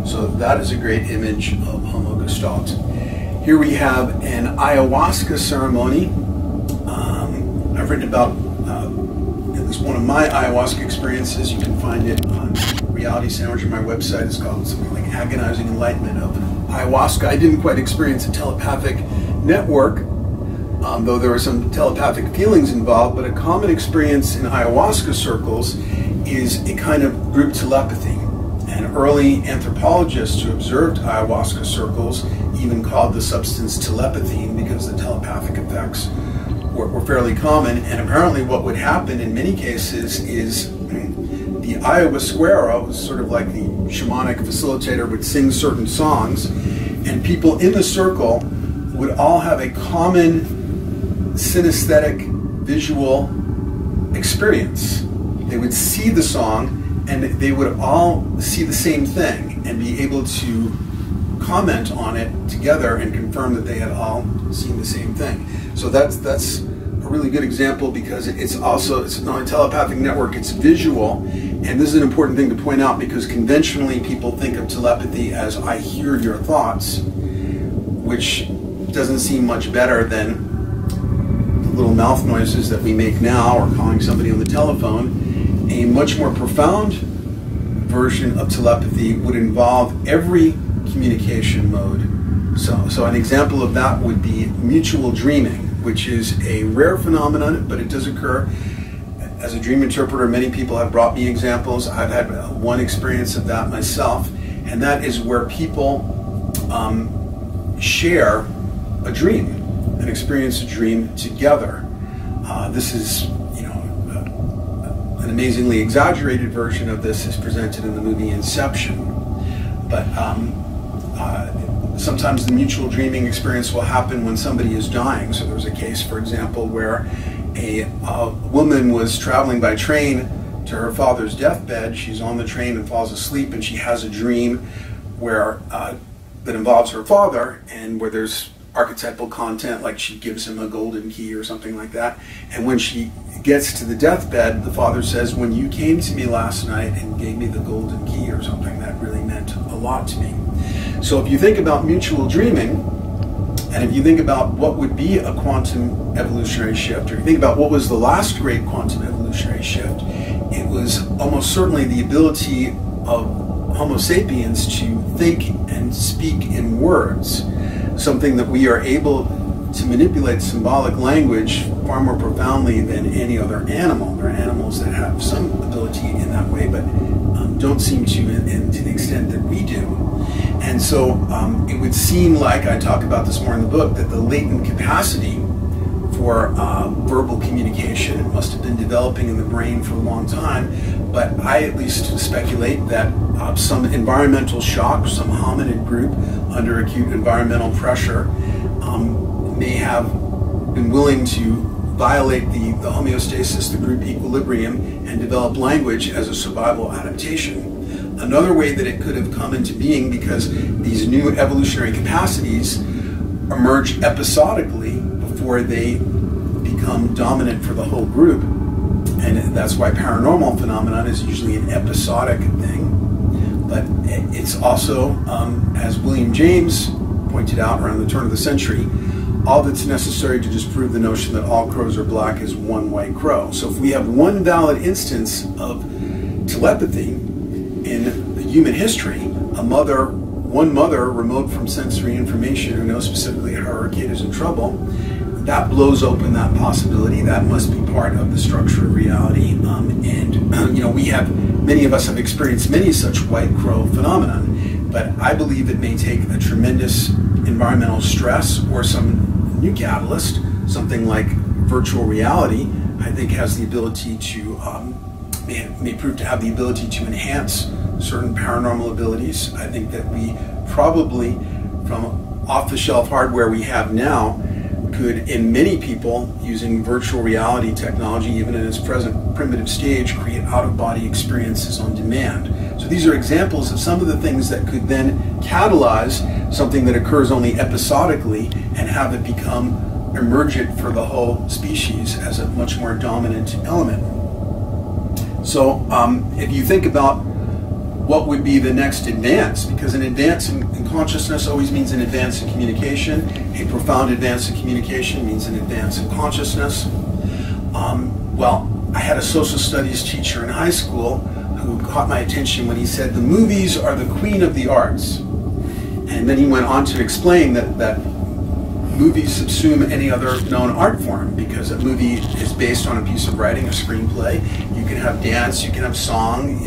So that is a great image of homogestalt. Here we have an ayahuasca ceremony. I've written about at least one of my ayahuasca experiences. You can find it on Reality Sandwich on my website. It's called something like Agonizing Enlightenment of Ayahuasca. I didn't quite experience a telepathic network, though there were some telepathic feelings involved, but a common experience in ayahuasca circles is a kind of group telepathy. And early anthropologists who observed ayahuasca circles even called the substance telepathy because the telepathic effects were fairly common. And apparently what would happen in many cases is the ayahuasquero, sort of like the shamanic facilitator, would sing certain songs, and people in the circle would all have a common synesthetic visual experience. They would see the song and they would all see the same thing and be able to comment on it together and confirm that they had all seen the same thing. So that's a really good example, because it's not a telepathic network, it's visual. And this is an important thing to point out, because conventionally people think of telepathy as I hear your thoughts, which doesn't seem much better than the little mouth noises that we make now, or calling somebody on the telephone. A much more profound version of telepathy would involve every communication mode. So an example of that would be mutual dreaming, which is a rare phenomenon, but it does occur. As a dream interpreter, many people have brought me examples. I've had one experience of that myself, and that is where people share a dream and experience a dream together. This is, an amazingly exaggerated version of this is presented in the movie Inception. But sometimes the mutual dreaming experience will happen when somebody is dying. So there was a case, for example, where a woman was traveling by train to her father's deathbed. She's on the train and falls asleep, and she has a dream where that involves her father, and where there's archetypal content, like she gives him a golden key or something like that. And when she gets to the deathbed, the father says, when you came to me last night and gave me the golden key or something, that really meant a lot to me. So if you think about mutual dreaming, and if you think about what would be a quantum evolutionary shift, or you think about what was the last great quantum evolutionary shift, it was almost certainly the ability of Homo sapiens to think and speak in words, something that we are able to manipulate symbolic language far more profoundly than any other animal. There are animals that have some ability in that way, but don't seem to to the extent that we do. And so it would seem like, I talk about this more in the book, that the latent capacity for verbal communication must have been developing in the brain for a long time. But I at least speculate that some environmental shock, some hominid group under acute environmental pressure may have been willing to violate the homeostasis, the group equilibrium, and develop language as a survival adaptation. Another way that it could have come into being, because these new evolutionary capacities emerge episodically before they become dominant for the whole group. And that's why paranormal phenomenon is usually an episodic thing. but it's also, as William James pointed out around the turn of the century, all that's necessary to disprove the notion that all crows are black is one white crow. So if we have one valid instance of telepathy in human history, one mother remote from sensory information who knows specifically how her kid is in trouble, that blows open that possibility. That must be part of the structure of reality. Many of us have experienced many such white crow phenomenon, but I believe it may take a tremendous environmental stress or some new catalyst, something like virtual reality, I think has the ability to, may prove to have the ability to enhance certain paranormal abilities. I think that we probably, from off-the-shelf hardware we have now, could, in many people, using virtual reality technology, even in its present primitive stage, create out-of-body experiences on demand. So these are examples of some of the things that could then catalyze something that occurs only episodically and have it become emergent for the whole species as a much more dominant element. So if you think about what would be the next advance, because an advance in consciousness always means an advance in communication. A profound advance in communication means an advance in consciousness. Well, I had a social studies teacher in high school who caught my attention when he said, the movies are the queen of the arts. And then he went on to explain that movies subsume any other known art form, because a movie is based on a piece of writing, a screenplay. You can have dance, you can have song,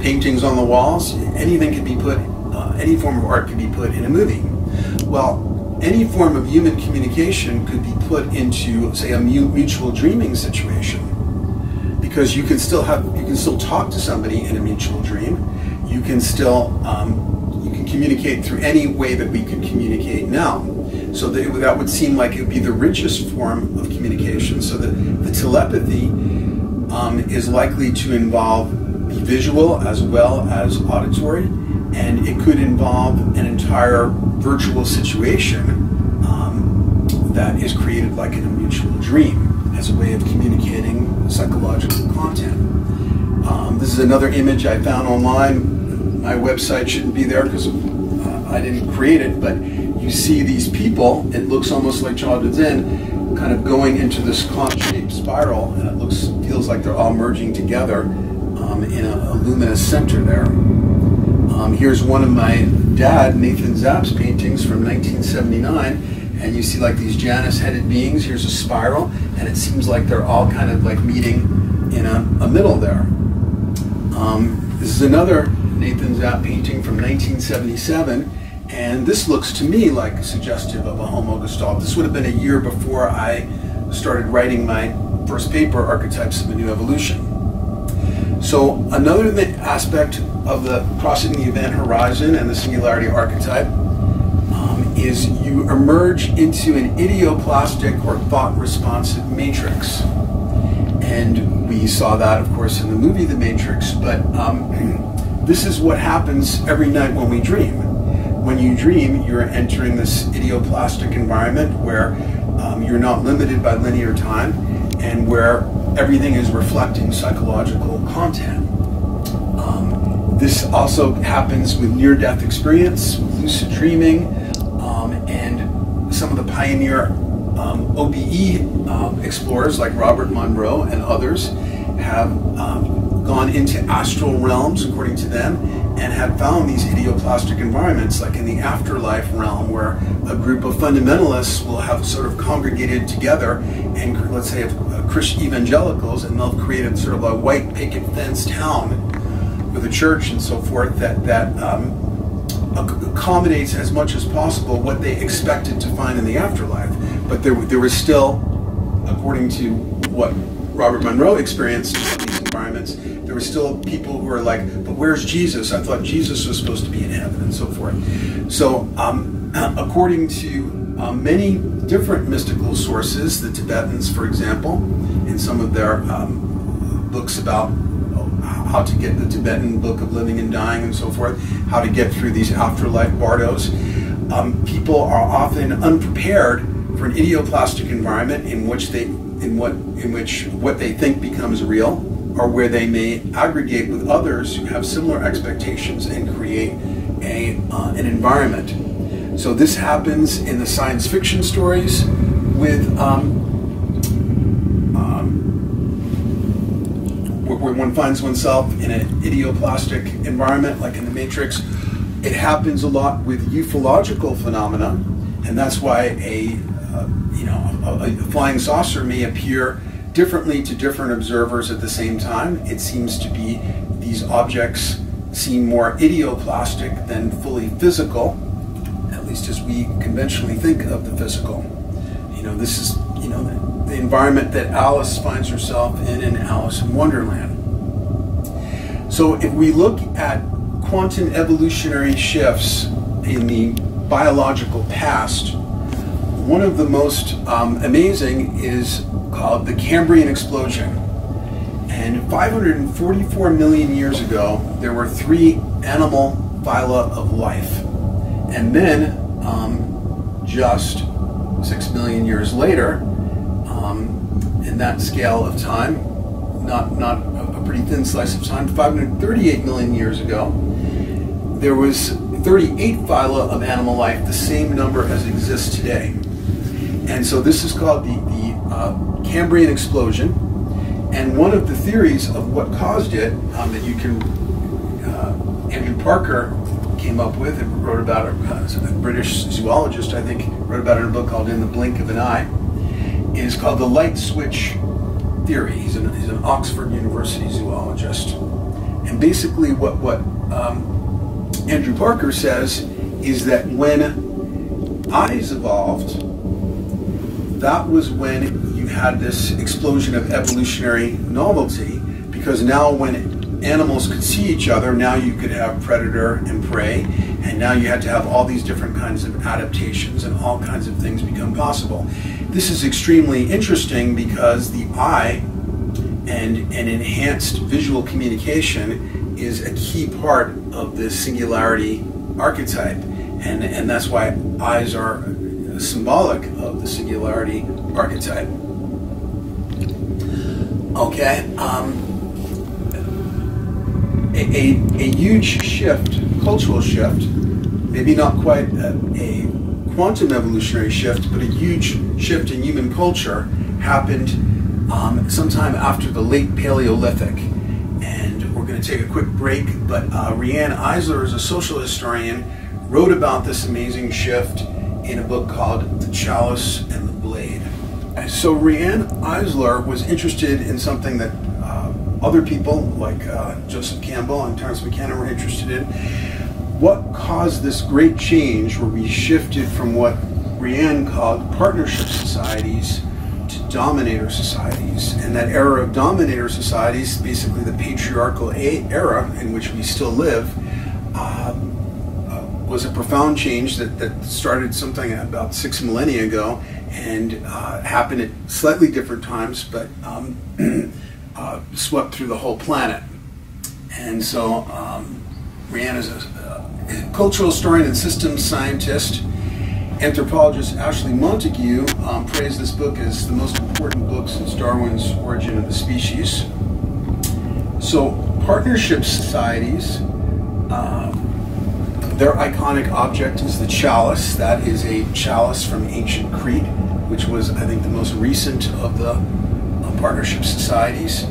paintings on the walls. Anything can be put, any form of art can be put in a movie. Well, any form of human communication could be put into, say, a mutual dreaming situation, because you can still talk to somebody in a mutual dream. You can still you can communicate through any way that we could communicate now. So that would seem like it would be the richest form of communication. So the telepathy is likely to involve the visual as well as auditory, and it could involve an entire virtual situation that is created like in a mutual dream as a way of communicating psychological content. This is another image I found online. My website shouldn't be there because I didn't create it, but you see these people, it looks almost like childhood Zen, kind of going into this conch-shaped spiral, and it feels like they're all merging together in a luminous center there. Here's one of my dad, Nathan Zapp's paintings from 1979, and you see like these Janus-headed beings. Here's a spiral, and it seems like they're all kind of like meeting in a middle there. This is another Nathan Zapp painting from 1977, and this looks to me like suggestive of a Homo gestalt. This would have been a year before I started writing my first paper, Archetypes of a New Evolution. So another aspect of the crossing the event horizon and the singularity archetype is you emerge into an idioplastic or thought-responsive matrix. And we saw that, of course, in the movie The Matrix, but this is what happens every night when we dream. When you dream, you're entering this idioplastic environment where you're not limited by linear time and where everything is reflecting psychological content. This also happens with near-death experience, with lucid dreaming, and some of the pioneer OBE explorers like Robert Monroe and others have gone into astral realms, according to them, and have found these idioplastic environments, like in the afterlife realm, where a group of fundamentalists will have sort of congregated together, and let's say Christian evangelicals, and they'll create a sort of a white picket fence town with a church and so forth that accommodates as much as possible what they expected to find in the afterlife. But there was still, according to what Robert Monroe experienced in these environments, there were still people who were like, but where's Jesus? I thought Jesus was supposed to be in heaven, and so forth. So according to many different mystical sources, the Tibetans, for example, in some of their books about how to get the Tibetan Book of Living and Dying and so forth, how to get through these afterlife bardos, people are often unprepared for an idioplastic environment in which what they think becomes real, are where they may aggregate with others who have similar expectations and create an environment. So this happens in the science fiction stories with where one finds oneself in an idio-plastic environment, like in the Matrix. It happens a lot with ufological phenomena, and that's why a flying saucer may appear differently to different observers at the same time. It seems to be these objects seem more idio-plastic than fully physical, at least as we conventionally think of the physical. This is the environment that Alice finds herself in Alice in Wonderland. So if we look at quantum evolutionary shifts in the biological past, one of the most amazing is called the Cambrian explosion. And 544 million years ago, there were 3 animal phyla of life. And then, just 6 million years later, in that scale of time, not a pretty thin slice of time, 538 million years ago, there was 38 phyla of animal life, the same number as exists today. And so this is called the Cambrian explosion. And one of the theories of what caused it that Andrew Parker came up with and wrote about it, a British zoologist, I think, wrote about it in a book called In the Blink of an Eye, is called the light switch theory. He's an Oxford University zoologist. And basically what Andrew Parker says is that when eyes evolved, that was when you had this explosion of evolutionary novelty, because now when animals could see each other, now you could have predator and prey, and now you had to have all these different kinds of adaptations, and all kinds of things become possible. This is extremely interesting because the eye and enhanced visual communication is a key part of the singularity archetype, and that's why eyes are symbolic of the singularity archetype. Okay, a huge shift, cultural shift, maybe not quite a quantum evolutionary shift, but a huge shift in human culture happened sometime after the late Paleolithic. And we're going to take a quick break, but Riane Eisler is a social historian, wrote about this amazing shift in a book called The Chalice and the Blade. So Riane Eisler was interested in something that other people like Joseph Campbell and Terence McKenna were interested in. What caused this great change where we shifted from what Riane called partnership societies to dominator societies? And that era of dominator societies, basically the patriarchal era in which we still live, was a profound change that started something about 6 millennia ago and happened at slightly different times, but swept through the whole planet. And so Riane is a cultural historian and systems scientist. Anthropologist Ashley Montague praised this book as the most important book since Darwin's Origin of the Species. So partnership societies, their iconic object is the chalice. That is a chalice from ancient Crete, which was, I think, the most recent of the partnership societies.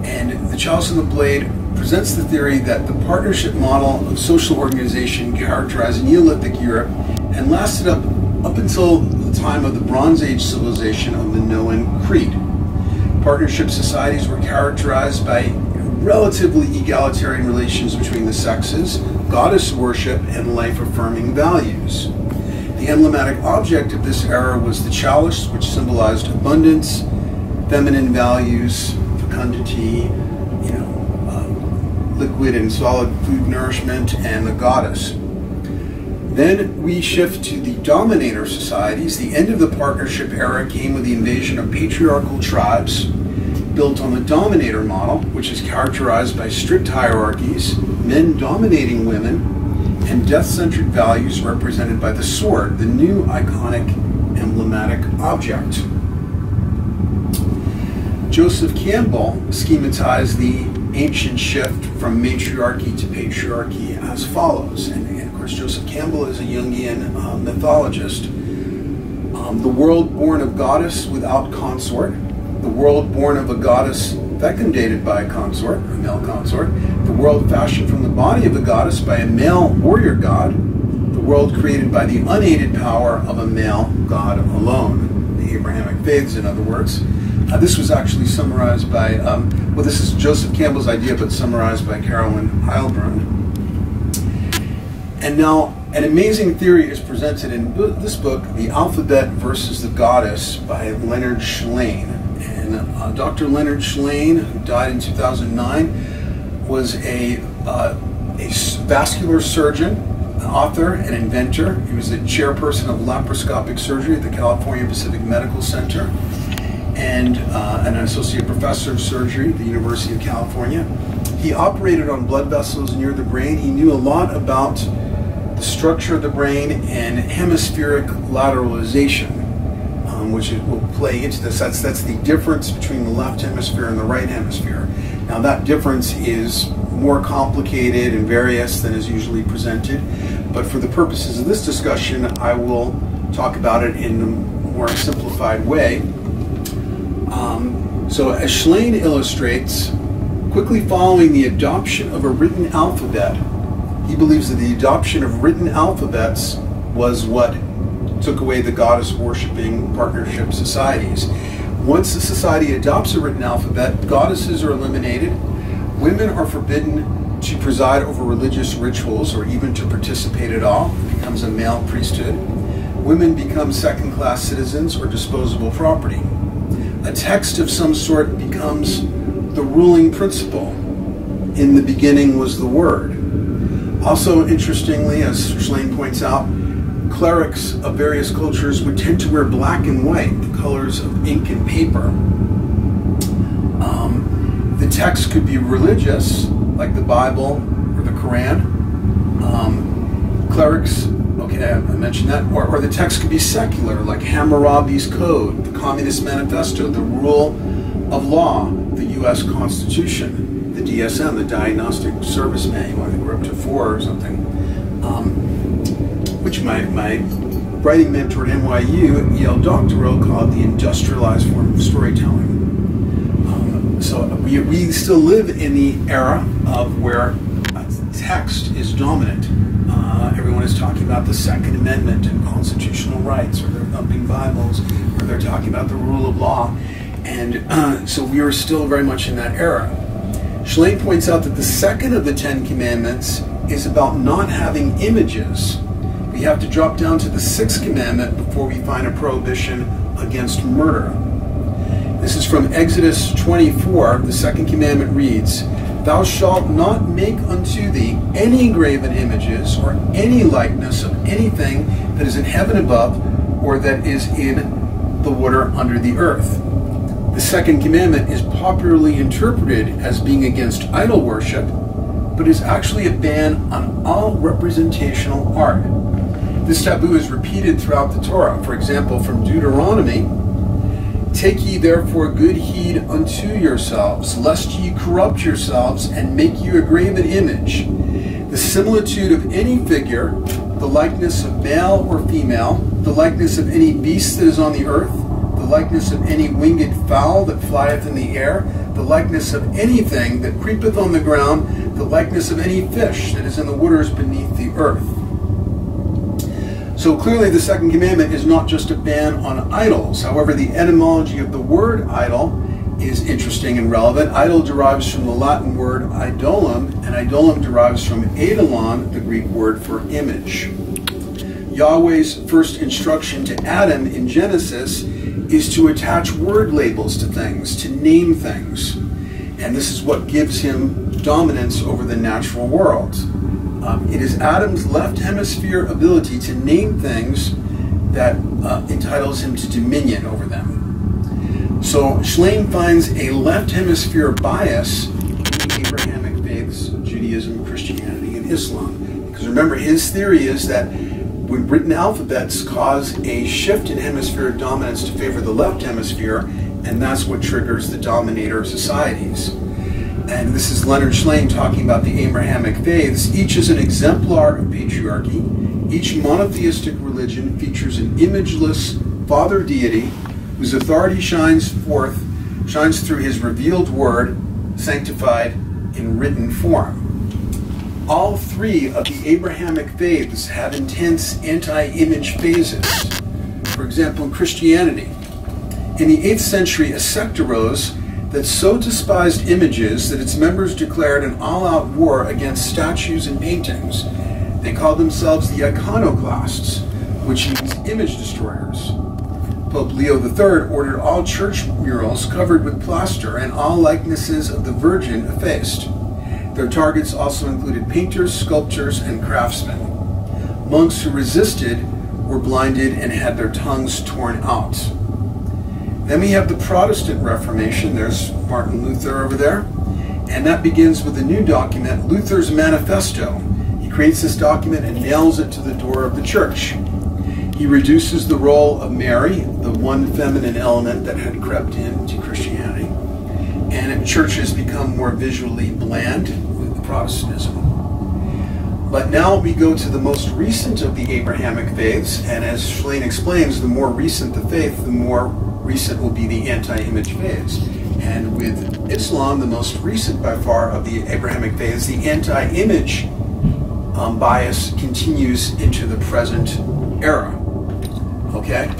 And the Chalice and the Blade presents the theory that the partnership model of social organization characterized Neolithic Europe and lasted up until the time of the Bronze Age civilization of Minoan Crete. Partnership societies were characterized by relatively egalitarian relations between the sexes, goddess worship, and life-affirming values. The emblematic object of this era was the chalice, which symbolized abundance, feminine values, fecundity, liquid and solid food nourishment, and the goddess. Then we shift to the dominator societies. The end of the partnership era came with the invasion of patriarchal tribes built on the dominator model, which is characterized by strict hierarchies, men dominating women, and death-centric values represented by the sword, the new iconic emblematic object. Joseph Campbell schematized the ancient shift from matriarchy to patriarchy as follows. And of course, Joseph Campbell is a Jungian mythologist. The world born of goddess without consort, the world born of a goddess fecundated by a consort, a male consort, the world fashioned from the body of a goddess by a male warrior god, the world created by the unaided power of a male god alone. The Abrahamic faiths, in other words. This was actually summarized by, well, this is Joseph Campbell's idea, but summarized by Carolyn Heilbrunn. And now, an amazing theory is presented in this book, The Alphabet versus the Goddess, by Leonard Shlain. And Dr. Leonard Shlain, who died in 2009, was a vascular surgeon, an author, an inventor. He was the chairperson of laparoscopic surgery at the California Pacific Medical Center, and an associate professor of surgery at the University of California. He operated on blood vessels near the brain. He knew a lot about the structure of the brain and hemispheric lateralization, which will play into this. That's the difference between the left hemisphere and the right hemisphere. Now that difference is more complicated and various than is usually presented, but for the purposes of this discussion, I will talk about it in a more simplified way. So as Shlain illustrates, quickly following the adoption of a written alphabet, he believes that the adoption of written alphabets was what took away the goddess-worshipping partnership societies. Once a society adopts a written alphabet, goddesses are eliminated, women are forbidden to preside over religious rituals or even to participate at all. It becomes a male priesthood. Women become second-class citizens or disposable property. A text of some sort becomes the ruling principle. In the beginning was the Word. Also, interestingly, as Shlain points out, clerics of various cultures would tend to wear black and white, the colors of ink and paper. The text could be religious, like the Bible or the Quran. Clerics, okay, I mentioned that. Or the text could be secular, like Hammurabi's Code, the Communist Manifesto, the Rule of Law, the U.S. Constitution, the DSM, the Diagnostic Service Manual. I think we're up to 4 or something. Which my writing mentor at NYU at Yale Doctoral called the industrialized form of storytelling. So we still live in the era of where text is dominant. Everyone is talking about the Second Amendment and constitutional rights, or they're thumping Bibles, or they're talking about the rule of law. And so we are still very much in that era. Shlain points out that the second of the 10 Commandments is about not having images. We have to drop down to the 6th commandment before we find a prohibition against murder. This is from Exodus 24. The 2nd commandment reads, "Thou shalt not make unto thee any graven images or any likeness of anything that is in heaven above or that is in the water under the earth." The 2nd commandment is popularly interpreted as being against idol worship, but is actually a ban on all representational art. This taboo is repeated throughout the Torah. For example, from Deuteronomy, "Take ye therefore good heed unto yourselves, lest ye corrupt yourselves and make you a graven image. The similitude of any figure, the likeness of male or female, the likeness of any beast that is on the earth, the likeness of any winged fowl that flieth in the air, the likeness of anything that creepeth on the ground, the likeness of any fish that is in the waters beneath the earth." So clearly the 2nd commandment is not just a ban on idols. However, the etymology of the word idol is interesting and relevant. Idol derives from the Latin word idolum, and idolum derives from eidolon, the Greek word for image. Yahweh's first instruction to Adam in Genesis is to attach word labels to things, to name things. And this is what gives him dominance over the natural world. It is Adam's left hemisphere ability to name things that entitles him to dominion over them. So Shlain finds a left hemisphere bias in the Abrahamic faiths, Judaism, Christianity, and Islam. Because remember, his theory is that when written alphabets cause a shift in hemispheric dominance to favor the left hemisphere, and that's what triggers the dominator societies. And this is Leonard Shlain talking about the Abrahamic faiths. Each is an exemplar of patriarchy. Each monotheistic religion features an imageless father deity whose authority shines through his revealed word, sanctified in written form. All three of the Abrahamic faiths have intense anti-image phases. For example, in Christianity, in the 8th century, a sect arose that so despised images that its members declared an all-out war against statues and paintings. They called themselves the iconoclasts, which means image destroyers. Pope Leo III ordered all church murals covered with plaster and all likenesses of the Virgin effaced. Their targets also included painters, sculptors, and craftsmen. Monks who resisted were blinded and had their tongues torn out. Then we have the Protestant Reformation. There's Martin Luther over there. And that begins with a new document, Luther's Manifesto. He creates this document and nails it to the door of the church. He reduces the role of Mary, the one feminine element that had crept into Christianity. And churches become more visually bland with Protestantism. But now we go to the most recent of the Abrahamic faiths, and as Shlain explains, the more recent the faith, the more recent will be the anti-image faiths. And with Islam, the most recent by far of the Abrahamic faiths, the anti-image bias continues into the present era. Okay?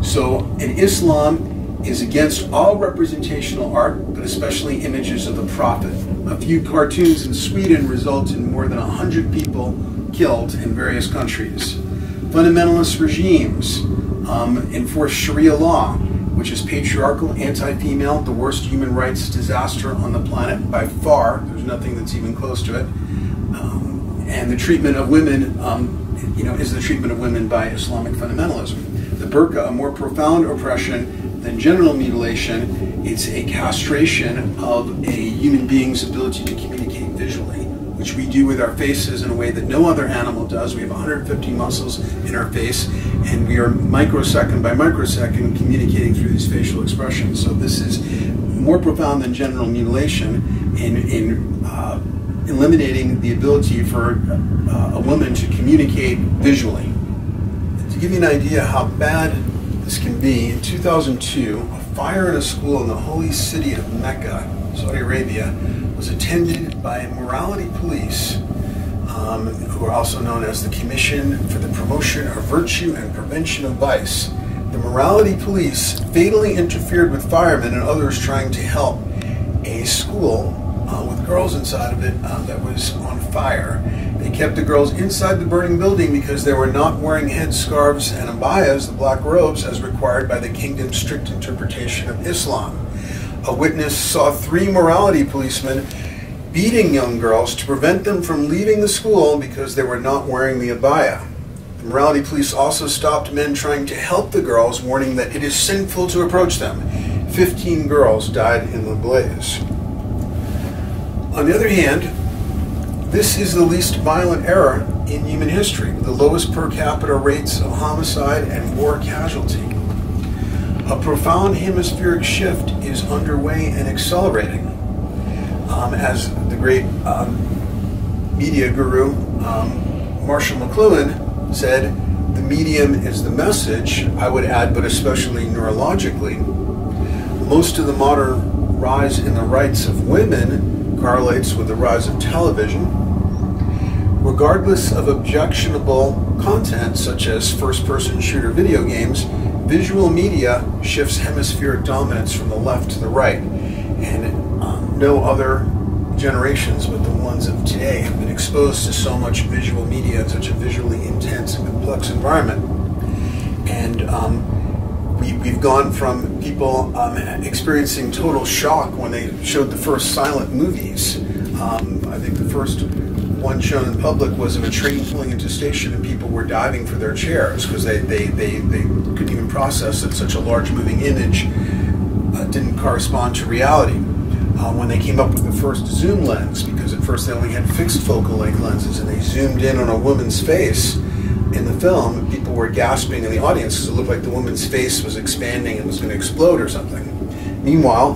So in Islam is against all representational art, but especially images of the prophet. A few cartoons in Sweden result in more than 100 people killed in various countries. Fundamentalist regimes enforce Sharia law, which is patriarchal, anti-female, the worst human rights disaster on the planet by far. There's nothing that's even close to it. And the treatment of women, is the treatment of women by Islamic fundamentalism. The burqa, a more profound oppression than genital mutilation. It's a castration of a human being's ability to communicate visually, which we do with our faces in a way that no other animal does. We have 150 muscles in our face, and we are microsecond by microsecond communicating through these facial expressions. So this is more profound than genital mutilation in eliminating the ability for a woman to communicate visually. To give you an idea how bad this can be, in 2002, a fire in a school in the holy city of Mecca, Saudi Arabia, was attended by morality police, who are also known as the Commission for the Promotion of Virtue and Prevention of Vice. The morality police fatally interfered with firemen and others trying to help a school with girls inside of it that was on fire. They kept the girls inside the burning building because they were not wearing headscarves and abayas, the black robes, as required by the kingdom's strict interpretation of Islam. A witness saw 3 morality policemen beating young girls to prevent them from leaving the school because they were not wearing the abaya. The morality police also stopped men trying to help the girls, warning that it is sinful to approach them. 15 girls died in the blaze. On the other hand, this is the least violent era in human history, with the lowest per capita rates of homicide and war casualty. A profound hemispheric shift is underway and accelerating. As the great media guru Marshall McLuhan said, the medium is the message. I would add, but especially neurologically. Most of the modern rise in the rights of women correlates with the rise of television. Regardless of objectionable content such as first-person shooter video games, visual media shifts hemispheric dominance from the left to the right, and no other generations but the ones of today have been exposed to so much visual media in such a visually intense and complex environment. And we've gone from people experiencing total shock when they showed the first silent movies. I think the first one shown in public was of a train pulling into a station and people were diving for their chairs because they couldn't even process that such a large moving image didn't correspond to reality. When they came up with the first zoom lens, because at first they only had fixed focal length lenses and they zoomed in on a woman's face, in the film, people were gasping in the audience because it looked like the woman's face was expanding and was going to explode or something. Meanwhile,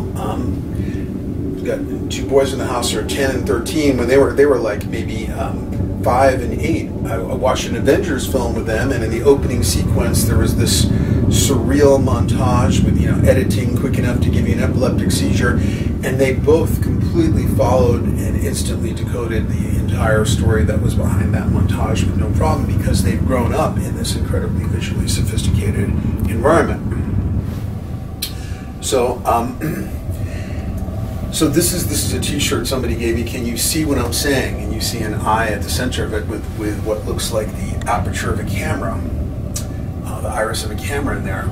we've got two boys in the house who are 10 and 13. When they were like maybe 5 and 8, I watched an Avengers film with them, and in the opening sequence there was this surreal montage with, you know, editing quick enough to give you an epileptic seizure, and they both completely followed and instantly decoded the entire story that was behind that montage with no problem, because they've grown up in this incredibly visually sophisticated environment. So so this is a t-shirt somebody gave me. Can you see what I'm saying? And you see an eye at the center of it with what looks like the aperture of a camera, the iris of a camera in there.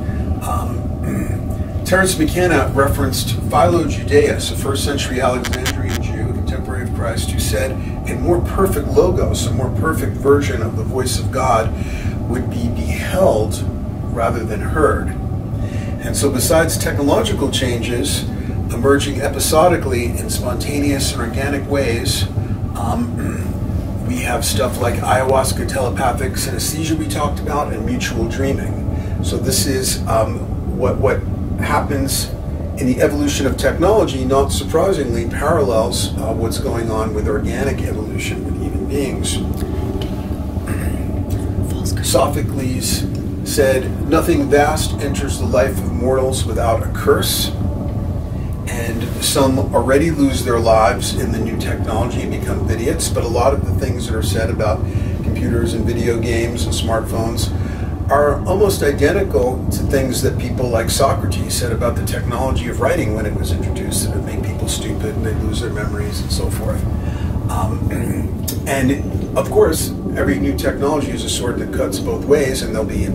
Terence McKenna referenced Philo Judaeus, a 1st century Alexandrian Jew, a contemporary of Christ, who said a more perfect logos, a more perfect version of the voice of God, would be beheld rather than heard. And so besides technological changes emerging episodically in spontaneous and organic ways, we have stuff like ayahuasca, telepathic synesthesia we talked about, and mutual dreaming. So this is what happens in the evolution of technology, not surprisingly, parallels what's going on with organic evolution with human beings. Sophocles said, "Nothing vast enters the life of mortals without a curse," and some already lose their lives in the new technology and become idiots, but a lot of the things that are said about computers and video games and smartphones are almost identical to things that people like Socrates said about the technology of writing when it was introduced, that it would make people stupid and they'd lose their memories and so forth. And of course, every new technology is a sword that cuts both ways, and there'll be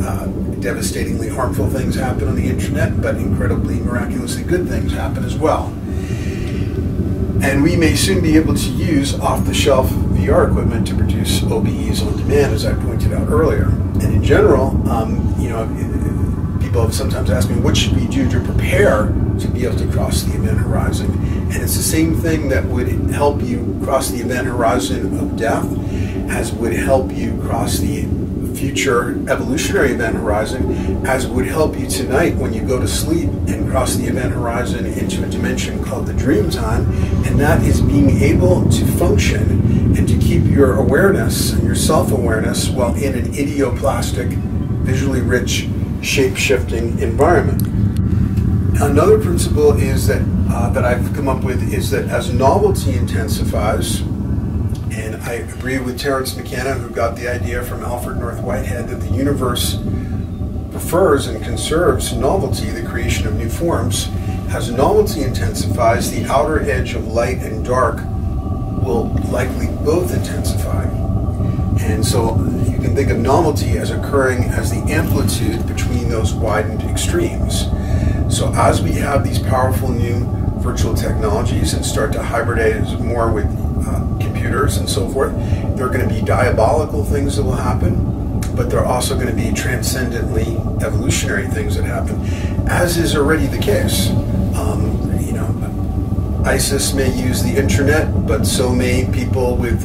devastatingly harmful things happen on the internet, but incredibly miraculously good things happen as well. And we may soon be able to use off-the-shelf VR equipment to produce OBEs on demand, as I pointed out earlier. And in general, you know, people have sometimes asked me, what should we do to prepare to be able to cross the event horizon? And it's the same thing that would help you cross the event horizon of death as would help you cross the future evolutionary event horizon, as would help you tonight when you go to sleep and cross the event horizon into a dimension called the dream time, and that is being able to function and to keep your awareness and your self-awareness while in an idio-plastic, visually rich, shape-shifting environment. Another principle is that I've come up with is that as novelty intensifies, and I agree with Terence McKenna, who got the idea from Alfred North Whitehead, that the universe prefers and conserves novelty, the creation of new forms. As novelty intensifies, the outer edge of light and dark will likely both intensify. And so you can think of novelty as occurring as the amplitude between those widened extremes. So as we have these powerful new virtual technologies and start to hybridate more with computers and so forth, there are going to be diabolical things that will happen, but there are also going to be transcendently evolutionary things that happen, as is already the case. You know, ISIS may use the internet, but so may people with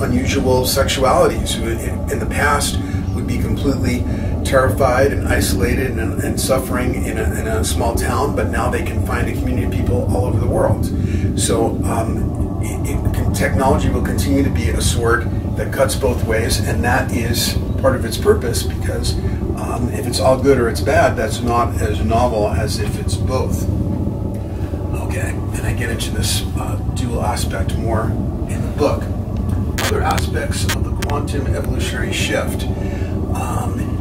unusual sexualities who in the past would be completely terrified and isolated and suffering in a small town, but now they can find a community of people all over the world. So technology will continue to be a sword that cuts both ways, and that is part of its purpose, because if it's all good or it's bad, that's not as novel as if it's both. Okay, and I get into this dual aspect more in the book. Other aspects of the quantum evolutionary shift.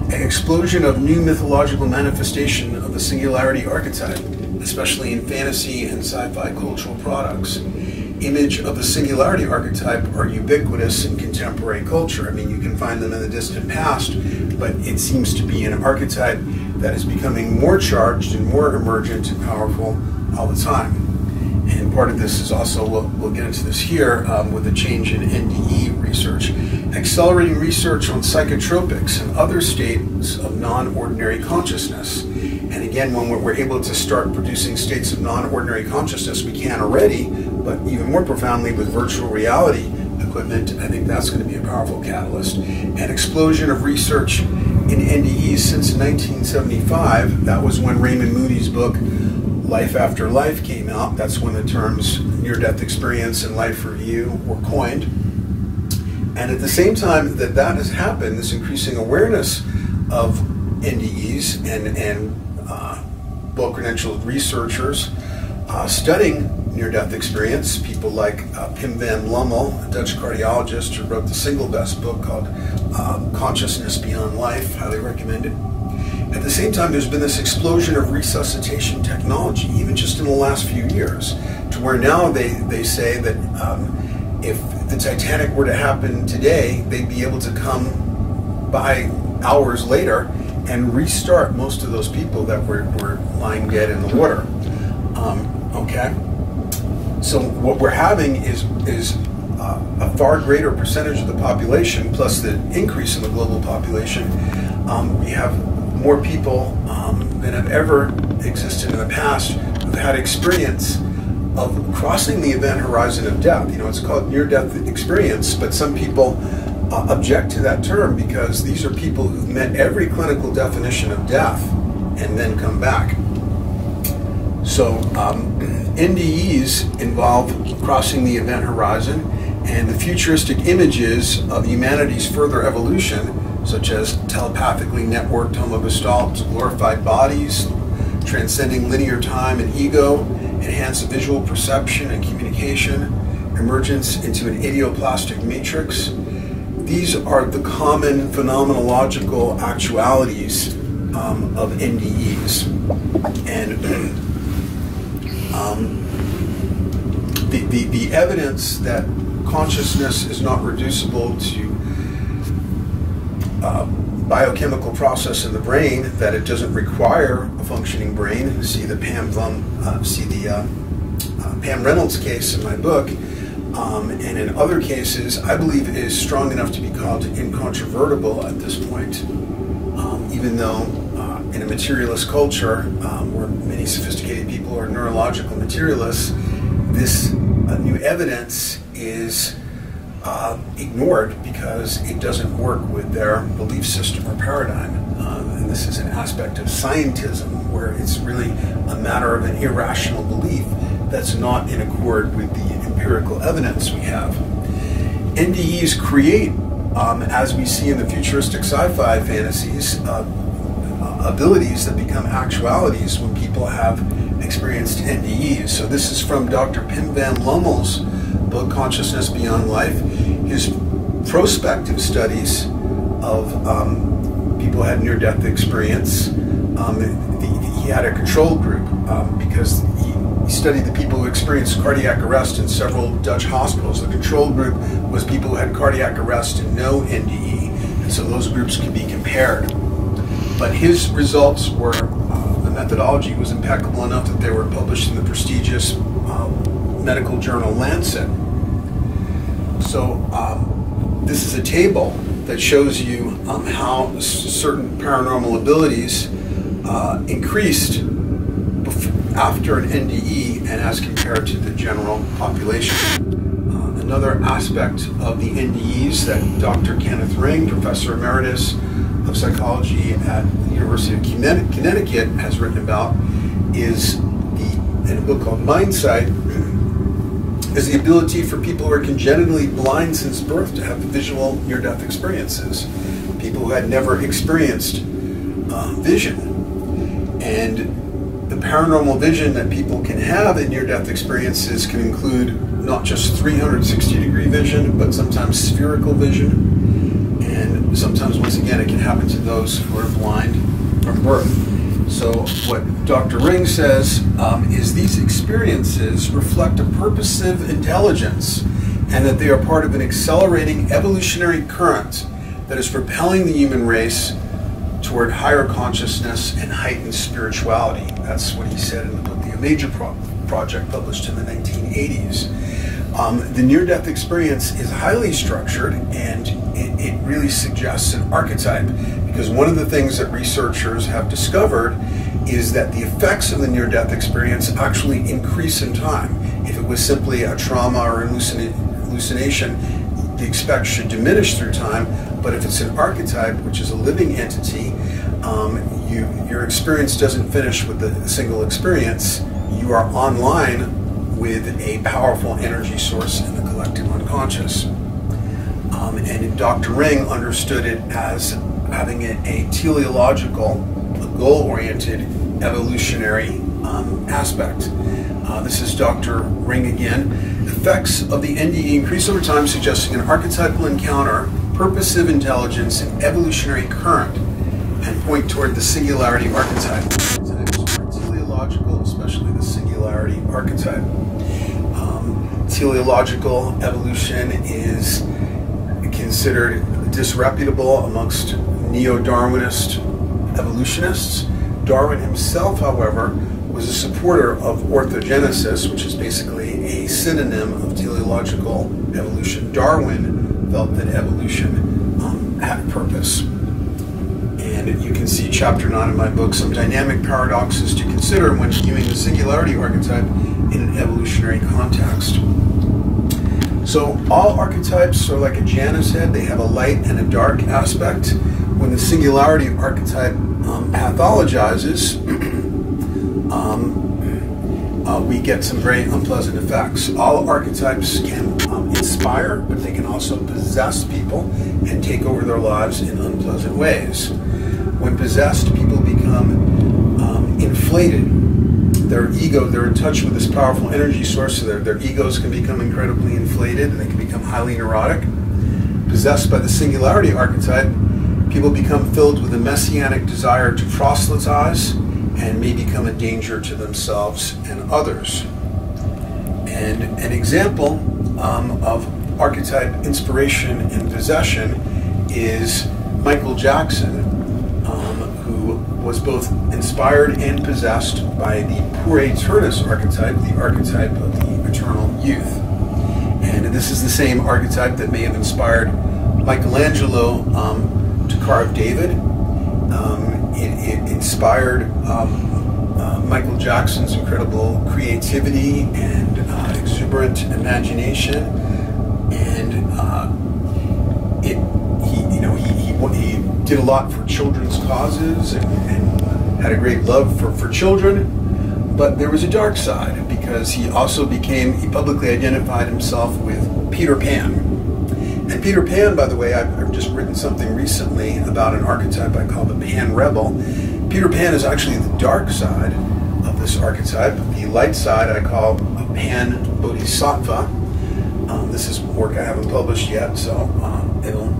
An explosion of new mythological manifestation of the singularity archetype, especially in fantasy and sci-fi cultural products. Image of the singularity archetype are ubiquitous in contemporary culture. I mean, you can find them in the distant past, but it seems to be an archetype that is becoming more charged and more emergent and powerful all the time. And part of this is also, we'll get into this here, with the change in NDE research. Accelerating research on psychotropics and other states of non-ordinary consciousness. And again, when we're able to start producing states of non-ordinary consciousness, we can already, but even more profoundly with virtual reality equipment. I think that's going to be a powerful catalyst. An explosion of research in NDEs since 1975. That was when Raymond Moody's book, Life After Life, came out. That's when the terms near-death experience and life review were coined. And at the same time that that has happened, this increasing awareness of NDEs and well-credentialed researchers studying near-death experience, people like Pim van Lommel, a Dutch cardiologist who wrote the single best book called Consciousness Beyond Life, highly recommended. At the same time, there's been this explosion of resuscitation technology, even just in the last few years, to where now they say that if the Titanic were to happen today, they'd be able to come by hours later and restart most of those people that were lying dead in the water. Okay? So what we're having is a far greater percentage of the population, plus the increase in the global population. We have more people than have ever existed in the past who've had experience of crossing the event horizon of death. You know, it's called near-death experience, but some people object to that term because these are people who've met every clinical definition of death and then come back. So NDEs involve crossing the event horizon, and the futuristic images of humanity's further evolution, such as telepathically networked homogestalt glorified bodies, transcending linear time and ego, enhanced visual perception and communication, emergence into an idio-plastic matrix. These are the common phenomenological actualities of NDEs. And the evidence that consciousness is not reducible to biochemical process in the brain, that it doesn't require a functioning brain. See the Pam Reynolds case in my book, and in other cases, I believe it is strong enough to be called incontrovertible at this point, even though in a materialist culture where many sophisticated people are neurological materialists, this new evidence is ignored because it doesn't work with their belief system or paradigm. And this is an aspect of scientism where it's really a matter of an irrational belief that's not in accord with the empirical evidence we have. NDEs create, as we see in the futuristic sci-fi fantasies, abilities that become actualities when people have experienced NDEs. So this is from Dr. Pim van Lommel's book, Consciousness Beyond Life. His prospective studies of people who had near-death experience. He had a control group because he studied the people who experienced cardiac arrest in several Dutch hospitals. The control group was people who had cardiac arrest and no NDE, and so those groups could be compared. But his results were, the methodology was impeccable enough that they were published in the prestigious medical journal Lancet. So this is a table that shows you how certain paranormal abilities increased after an NDE and as compared to the general population. Another aspect of the NDEs that Dr. Kenneth Ring, Professor Emeritus of Psychology at the University of Connecticut, has written about is in a book called Mindsight, is the ability for people who are congenitally blind since birth to have visual near-death experiences. People who had never experienced vision. And the paranormal vision that people can have in near-death experiences can include not just 360-degree vision, but sometimes spherical vision. And sometimes, once again, it can happen to those who are blind from birth. So what Dr. Ring says is these experiences reflect a purposive intelligence and that they are part of an accelerating evolutionary current that is propelling the human race toward higher consciousness and heightened spirituality. That's what he said in the book, The Major Project, published in the 1980s. The near-death experience is highly structured, and it really suggests an archetype, because one of the things that researchers have discovered is that the effects of the near-death experience actually increase in time. If it was simply a trauma or hallucination, the expect should diminish through time, but if it's an archetype, which is a living entity, your experience doesn't finish with a single experience. You are online with a powerful energy source in the collective unconscious. And Dr. Ring understood it as having a teleological, a goal-oriented, evolutionary aspect. This is Dr. Ring again. Effects of the NDE increase over time, suggesting an archetypal encounter, purposive intelligence, and evolutionary current, and point toward the singularity archetype. Archetypes are teleological, especially the singularity archetype. Teleological evolution is considered disreputable amongst neo-Darwinist evolutionists. Darwin himself, however, was a supporter of orthogenesis, which is basically a synonym of teleological evolution. Darwin felt that evolution had a purpose. And you can see chapter 9 of my book, some dynamic paradoxes to consider when viewing the singularity archetype in an evolutionary context. So all archetypes are like a Janus head. They have a light and a dark aspect. When the singularity archetype pathologizes, we get some very unpleasant effects. All archetypes can inspire, but they can also possess people and take over their lives in unpleasant ways. When possessed, people become inflated. Their ego, they're in touch with this powerful energy source, so their egos can become incredibly inflated and they can become highly neurotic. Possessed by the singularity archetype, people become filled with a messianic desire to proselytize and may become a danger to themselves and others. And an example of archetype inspiration and possession is Michael Jackson, who was both inspired and possessed by the Pure Eternus archetype, the archetype of the eternal youth. And this is the same archetype that may have inspired Michelangelo to carve David. It inspired Michael Jackson's incredible creativity and exuberant imagination, and he did a lot for children's causes and had a great love for children. But there was a dark side, because he publicly identified himself with Peter Pan. And Peter Pan, by the way, I've just written something recently about an archetype I call the Pan Rebel. Peter Pan is actually the dark side of this archetype. The light side I call a Pan Bodhisattva. This is work I haven't published yet, so it'll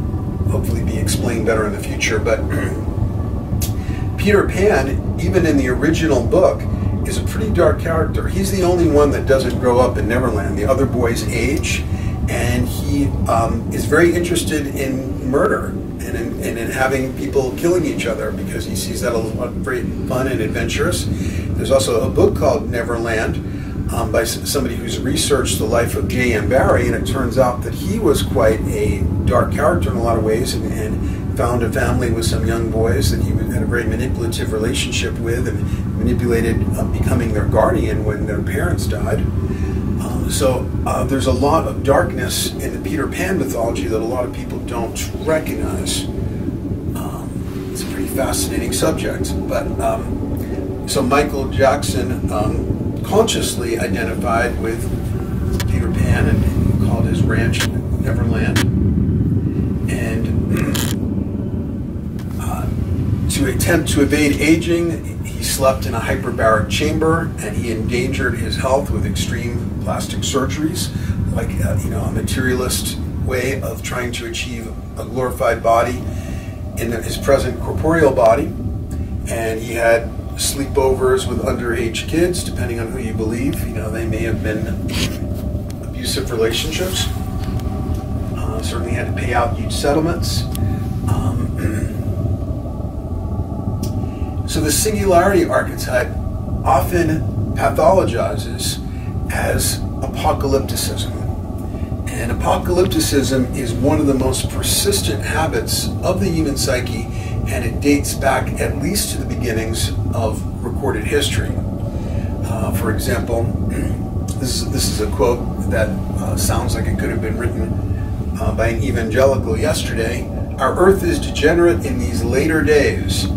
hopefully be explained better in the future. But Peter Pan, even in the original book, is a pretty dark character. He's the only one that doesn't grow up in Neverland. The other boys age, and he is very interested in murder and in having people killing each other, because he sees that as very fun and adventurous. There's also a book called Neverland by somebody who's researched the life of J.M. Barrie, and it turns out that he was quite a dark character in a lot of ways, and found a family with some young boys that he had a very manipulative relationship with, and manipulated becoming their guardian when their parents died. So there's a lot of darkness in the Peter Pan mythology that a lot of people don't recognize. It's a pretty fascinating subject. But so Michael Jackson consciously identified with Peter Pan and called his ranch Neverland. And to attempt to evade aging, he slept in a hyperbaric chamber, and he endangered his health with extreme plastic surgeries, like a materialist way of trying to achieve a glorified body in his present corporeal body. And he had sleepovers with underage kids, depending on who you believe. They may have been abusive relationships. Certainly had to pay out huge settlements. So the singularity archetype often pathologizes as apocalypticism. And apocalypticism is one of the most persistent habits of the human psyche, and it dates back at least to the beginnings of recorded history. For example, this is a quote that sounds like it could have been written by an evangelical yesterday. Our earth is degenerate in these later days.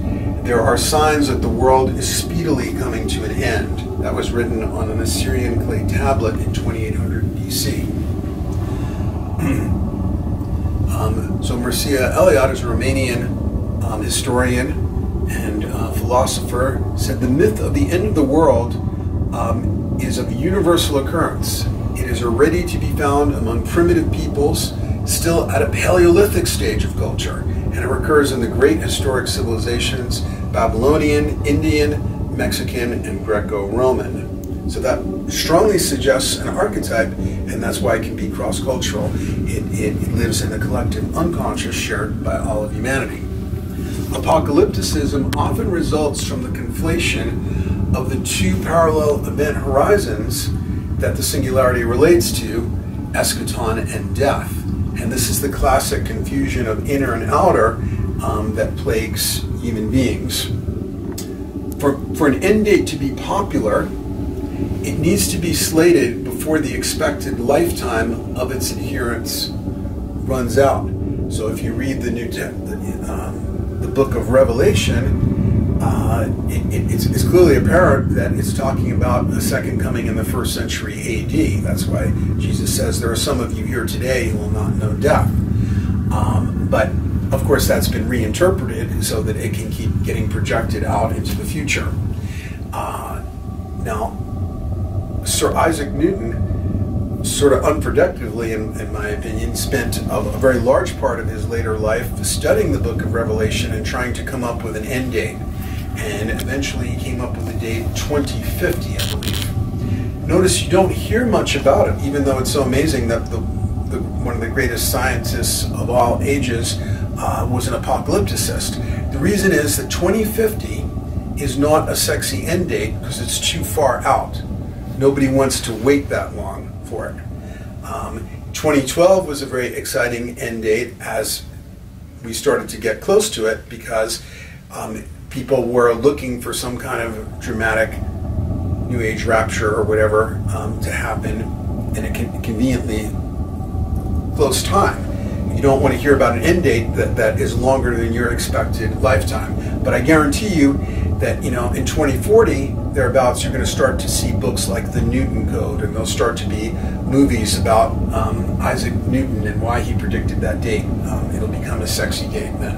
There are signs that the world is speedily coming to an end. That was written on an Assyrian clay tablet in 2800 BC. So Mircea Eliade is a Romanian historian and philosopher, said the myth of the end of the world is of universal occurrence. It is already to be found among primitive peoples still at a Paleolithic stage of culture, and it recurs in the great historic civilizations Babylonian, Indian, Mexican, and Greco-Roman. So that strongly suggests an archetype, and that's why it can be cross-cultural. It lives in the collective unconscious shared by all of humanity. Apocalypticism often results from the conflation of the two parallel event horizons that the singularity relates to, eschaton and death. And this is the classic confusion of inner and outer that plagues human beings. For an end date to be popular, it needs to be slated before the expected lifetime of its adherents runs out. So if you read the the book of Revelation, it's clearly apparent that it's talking about a second coming in the 1st century AD. That's why Jesus says, there are some of you here today who will not know death. But of course that's been reinterpreted so that it can keep getting projected out into the future. Now, Sir Isaac Newton, sort of unproductively, in my opinion, spent a very large part of his later life studying the book of Revelation and trying to come up with an end date. And eventually he came up with the date 2050, I believe. Notice you don't hear much about it, even though it's so amazing that one of the greatest scientists of all ages was an apocalypticist. The reason is that 2050 is not a sexy end date because it's too far out. Nobody wants to wait that long for it. 2012 was a very exciting end date as we started to get close to it, because people were looking for some kind of dramatic New Age rapture or whatever to happen in a conveniently close time. You don't want to hear about an end date that is longer than your expected lifetime. But I guarantee you that, in 2040, thereabouts, you're going to start to see books like the Newton Code, and there'll start to be movies about Isaac Newton and why he predicted that date. It'll become a sexy date then.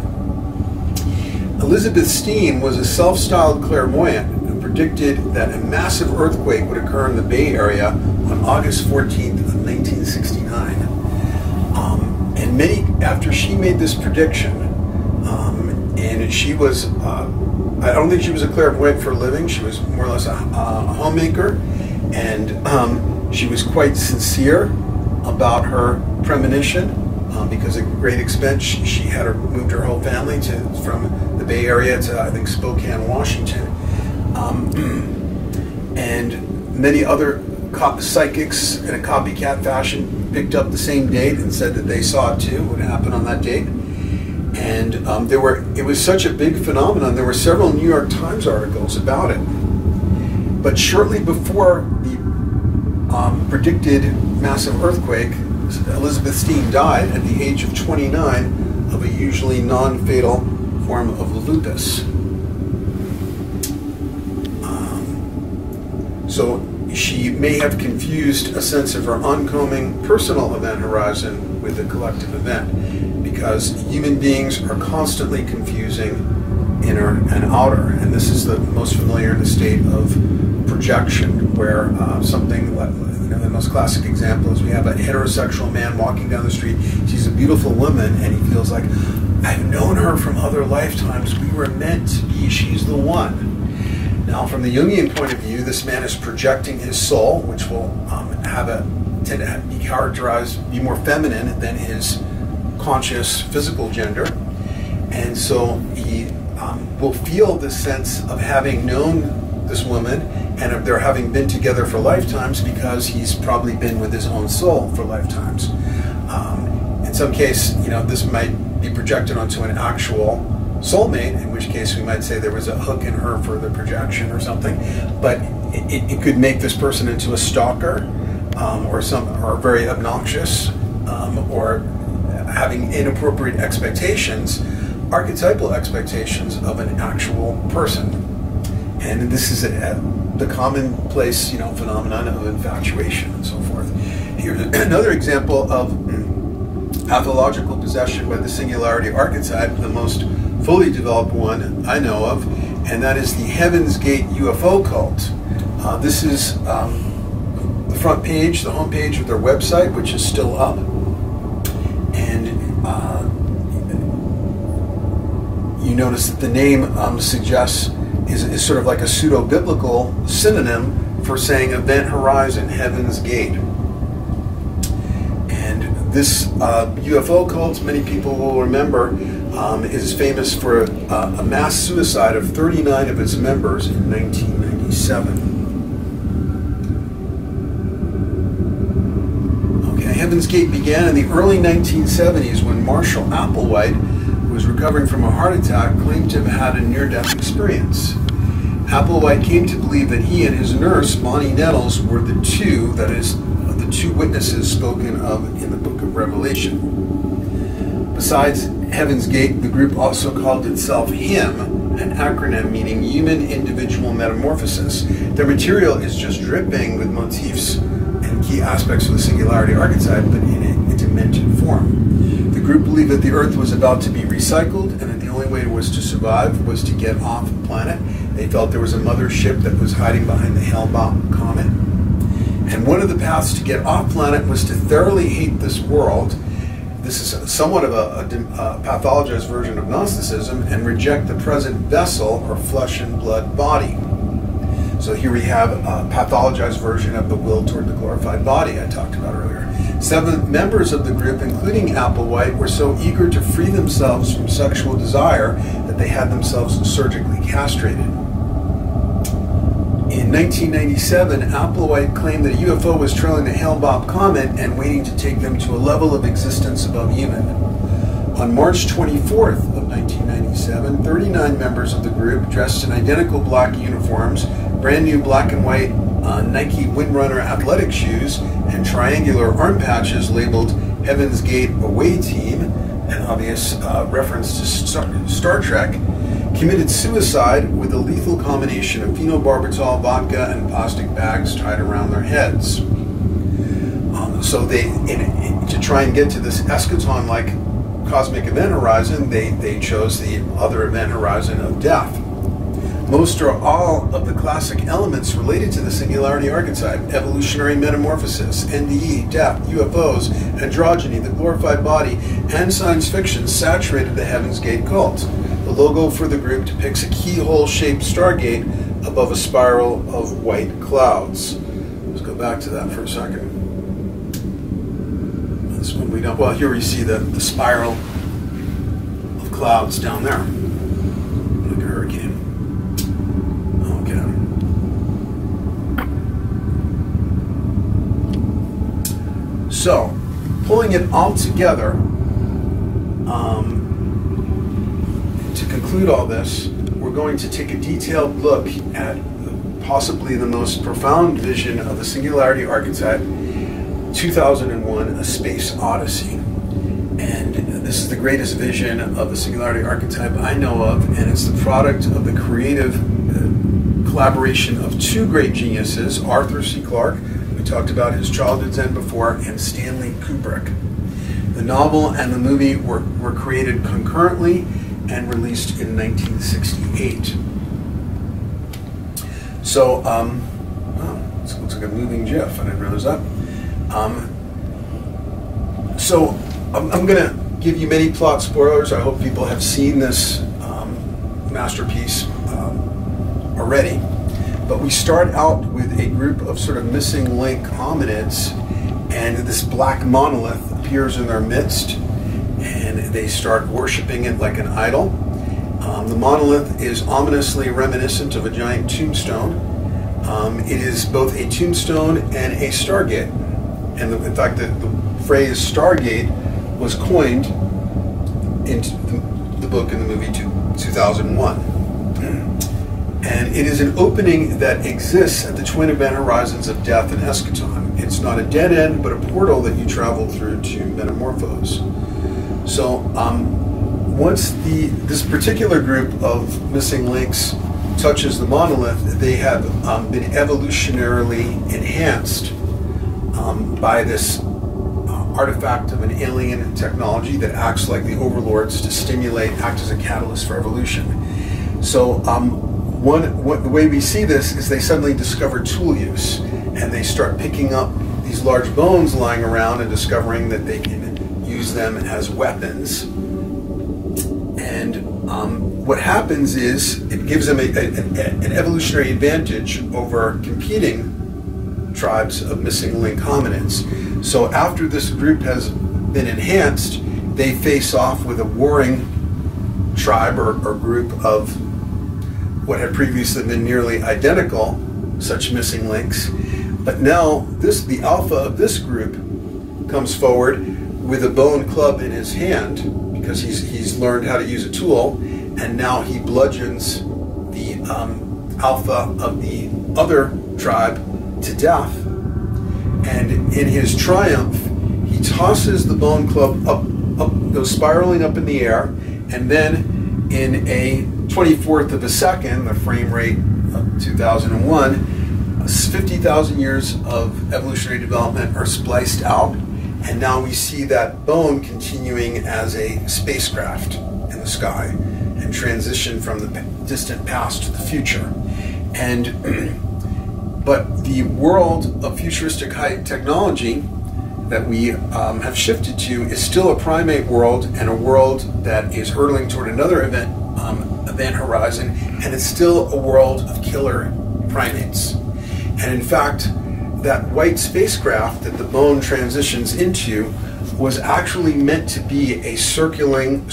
Elizabeth Steam was a self-styled clairvoyant who predicted that a massive earthquake would occur in the Bay Area on August 14th of 1969. And after she made this prediction, and she was, I don't think she was a clairvoyant for a living, she was more or less a homemaker, and she was quite sincere about her premonition, because at great expense she had moved her whole family from the Bay Area to, I think, Spokane, Washington. And many other psychics in a copycat fashion picked up the same date and said that they saw it too, what happened on that date. And it was such a big phenomenon, there were several New York Times articles about it. But shortly before the predicted massive earthquake, Elizabeth Steam died at the age of 29 of a usually non-fatal form of lupus. So she may have confused a sense of her oncoming personal event horizon with the collective event, because human beings are constantly confusing inner and outer, and this is the most familiar in the state of projection, where something like, the most classic example is we have a heterosexual man walking down the street, sees a beautiful woman, and he feels like, I've known her from other lifetimes, we were meant to be, she's the one. Now, from the Jungian point of view, this man is projecting his soul, which will tend to be characterized, be more feminine than his conscious physical gender, and so he will feel this sense of having known this woman and of their having been together for lifetimes, because he's probably been with his own soul for lifetimes. In some case, this might be projected onto an actual soulmate, in which case we might say there was a hook in her for the projection or something, but it could make this person into a stalker, or very obnoxious, or having inappropriate expectations, archetypal expectations of an actual person. And this is the commonplace, phenomenon of infatuation and so forth. Here's another example of pathological possession by the singularity archetype, the most fully developed one I know of, and that is the Heaven's Gate UFO cult. This is the front page, the home page of their website, which is still up. And you notice that the name suggests is sort of like a pseudo-biblical synonym for saying event horizon, Heaven's Gate. And this UFO cult, many people will remember, is famous for a mass suicide of 39 of its members in 1997. Okay, Heaven's Gate began in the early 1970s when Marshall Applewhite, who was recovering from a heart attack, claimed to have had a near-death experience. Applewhite came to believe that he and his nurse, Bonnie Nettles, were the two witnesses spoken of in the book of Revelation. Besides Heaven's Gate, the group also called itself HIM, an acronym meaning Human Individual Metamorphosis. Their material is just dripping with motifs and key aspects of the singularity archetype, but in a demented form. The group believed that the Earth was about to be recycled, and that the only way was to survive was to get off the planet. They felt there was a mothership that was hiding behind the Hale-Bopp comet. And one of the paths to get off planet was to thoroughly hate this world. This is somewhat of a pathologized version of Gnosticism, and reject the present vessel or flesh and blood body. So here we have a pathologized version of the will toward the glorified body I talked about earlier. 7 members of the group, including Applewhite, were so eager to free themselves from sexual desire that they had themselves surgically castrated. In 1997, Applewhite claimed that a UFO was trailing the Hale-Bopp comet and waiting to take them to a level of existence above human. On March 24th of 1997, 39 members of the group, dressed in identical black uniforms, brand new black and white Nike Windrunner athletic shoes, and triangular arm patches labeled Heaven's Gate Away Team, an obvious reference to Star Trek, committed suicide with a lethal combination of phenobarbital, vodka, and plastic bags tied around their heads. So they, to try and get to this eschaton-like cosmic event horizon, they chose the other event horizon of death. Most or all of the classic elements related to the singularity archetype, evolutionary metamorphosis, NDE, death, UFOs, androgyny, the glorified body, and science fiction saturated the Heaven's Gate cult. The logo for the group depicts a keyhole-shaped stargate above a spiral of white clouds. Let's go back to that for a second. This one we don't. Well, here we see the spiral of clouds down there, like a hurricane. Okay. So, pulling it all together. To conclude all this, we're going to take a detailed look at possibly the most profound vision of the singularity archetype, 2001, A Space Odyssey. And this is the greatest vision of the singularity archetype I know of, and it's the product of the creative collaboration of 2 great geniuses, Arthur C. Clarke, we talked about his childhood zen before, and Stanley Kubrick. The novel and the movie were created concurrently and released in 1968. So, this looks like a moving GIF. I didn't realize that. So, I'm going to give you many plot spoilers. I hope people have seen this masterpiece already. But we start out with a group of sort of missing link hominids, and this black monolith appears in their midst, and they start worshiping it like an idol. The monolith is ominously reminiscent of a giant tombstone. It is both a tombstone and a stargate. And in fact, the phrase stargate was coined in the book and the movie 2001. And it is an opening that exists at the twin event horizons of death and eschaton. It's not a dead end, but a portal that you travel through to metamorphose. So once this particular group of missing links touches the monolith, they have been evolutionarily enhanced by this artifact of an alien technology that acts like the overlords to act as a catalyst for evolution. So the way we see this is they suddenly discover tool use, and they start picking up these large bones lying around and discovering that they can use them as weapons. And what happens is it gives them an evolutionary advantage over competing tribes of missing link hominids. So after this group has been enhanced, they face off with a warring tribe or group of what had previously been nearly identical, such missing links. But now the alpha of this group comes forward with a bone club in his hand, because he's learned how to use a tool, and now he bludgeons the alpha of the other tribe to death. And in his triumph, he tosses the bone club up, goes spiraling up in the air, and then in a 24th of a second, the frame rate of 2001, 50,000 years of evolutionary development are spliced out, and now we see that bone continuing as a spacecraft in the sky and transition from the distant past to the future. But the world of futuristic high technology that we have shifted to is still a primate world, and a world that is hurtling toward another event horizon, and it's still a world of killer primates. And in fact, that white spacecraft that the bone transitions into was actually meant to be a circling,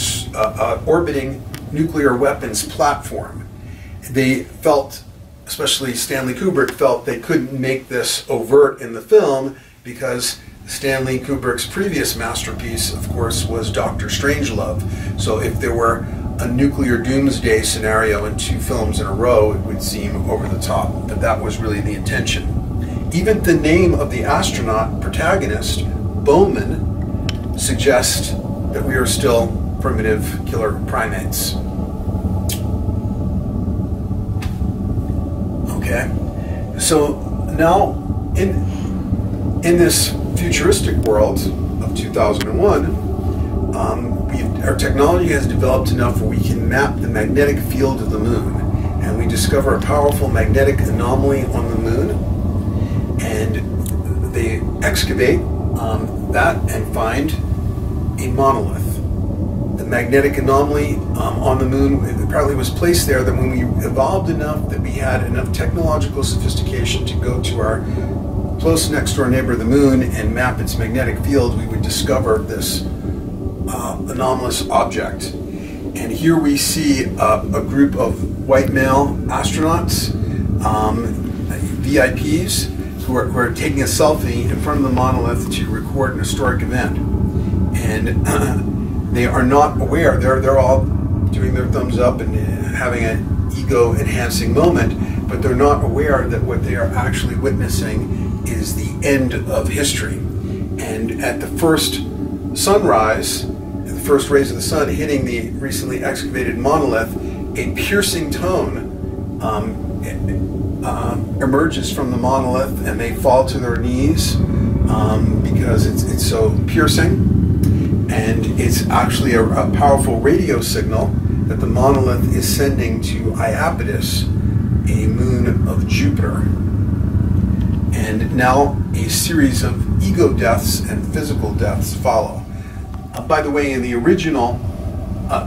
orbiting nuclear weapons platform. They felt, especially Stanley Kubrick, felt they couldn't make this overt in the film because Stanley Kubrick's previous masterpiece, of course, was Dr. Strangelove. So if there were a nuclear doomsday scenario in 2 films in a row, it would seem over the top, but that was really the intention. Even the name of the astronaut protagonist, Bowman, suggests that we are still primitive killer primates. Okay, so now in this futuristic world of 2001, our technology has developed enough where we can map the magnetic field of the moon, and we discover a powerful magnetic anomaly on the moon, and they excavate that and find a monolith. The magnetic anomaly on the moon apparently was placed there that when we evolved enough that we had enough technological sophistication to go to our close next door neighbor, the moon, and map its magnetic field, we would discover this anomalous object. And here we see a group of white male astronauts, VIPs, who are taking a selfie in front of the monolith to record an historic event. And they are not aware, they're all doing their thumbs up and having an ego-enhancing moment, but they're not aware that what they are actually witnessing is the end of history. And at the first sunrise, the first rays of the sun hitting the recently excavated monolith, a piercing tone emerges from the monolith, and they fall to their knees because it's so piercing. And it's actually a powerful radio signal that the monolith is sending to Iapetus, a moon of Jupiter. And now a series of ego deaths and physical deaths follow. By the way, in the original,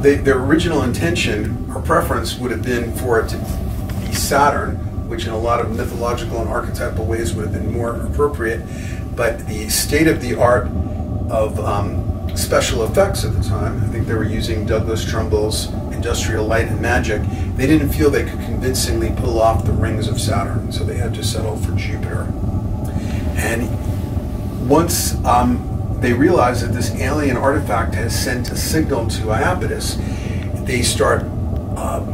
their original intention or preference would have been for it to be Saturn, which in a lot of mythological and archetypal ways would have been more appropriate. But the state of the art of special effects at the time, I think they were using Douglas Trumbull's Industrial Light and Magic, they didn't feel they could convincingly pull off the rings of Saturn, so they had to settle for Jupiter. And once they realize that this alien artifact has sent a signal to Iapetus, they start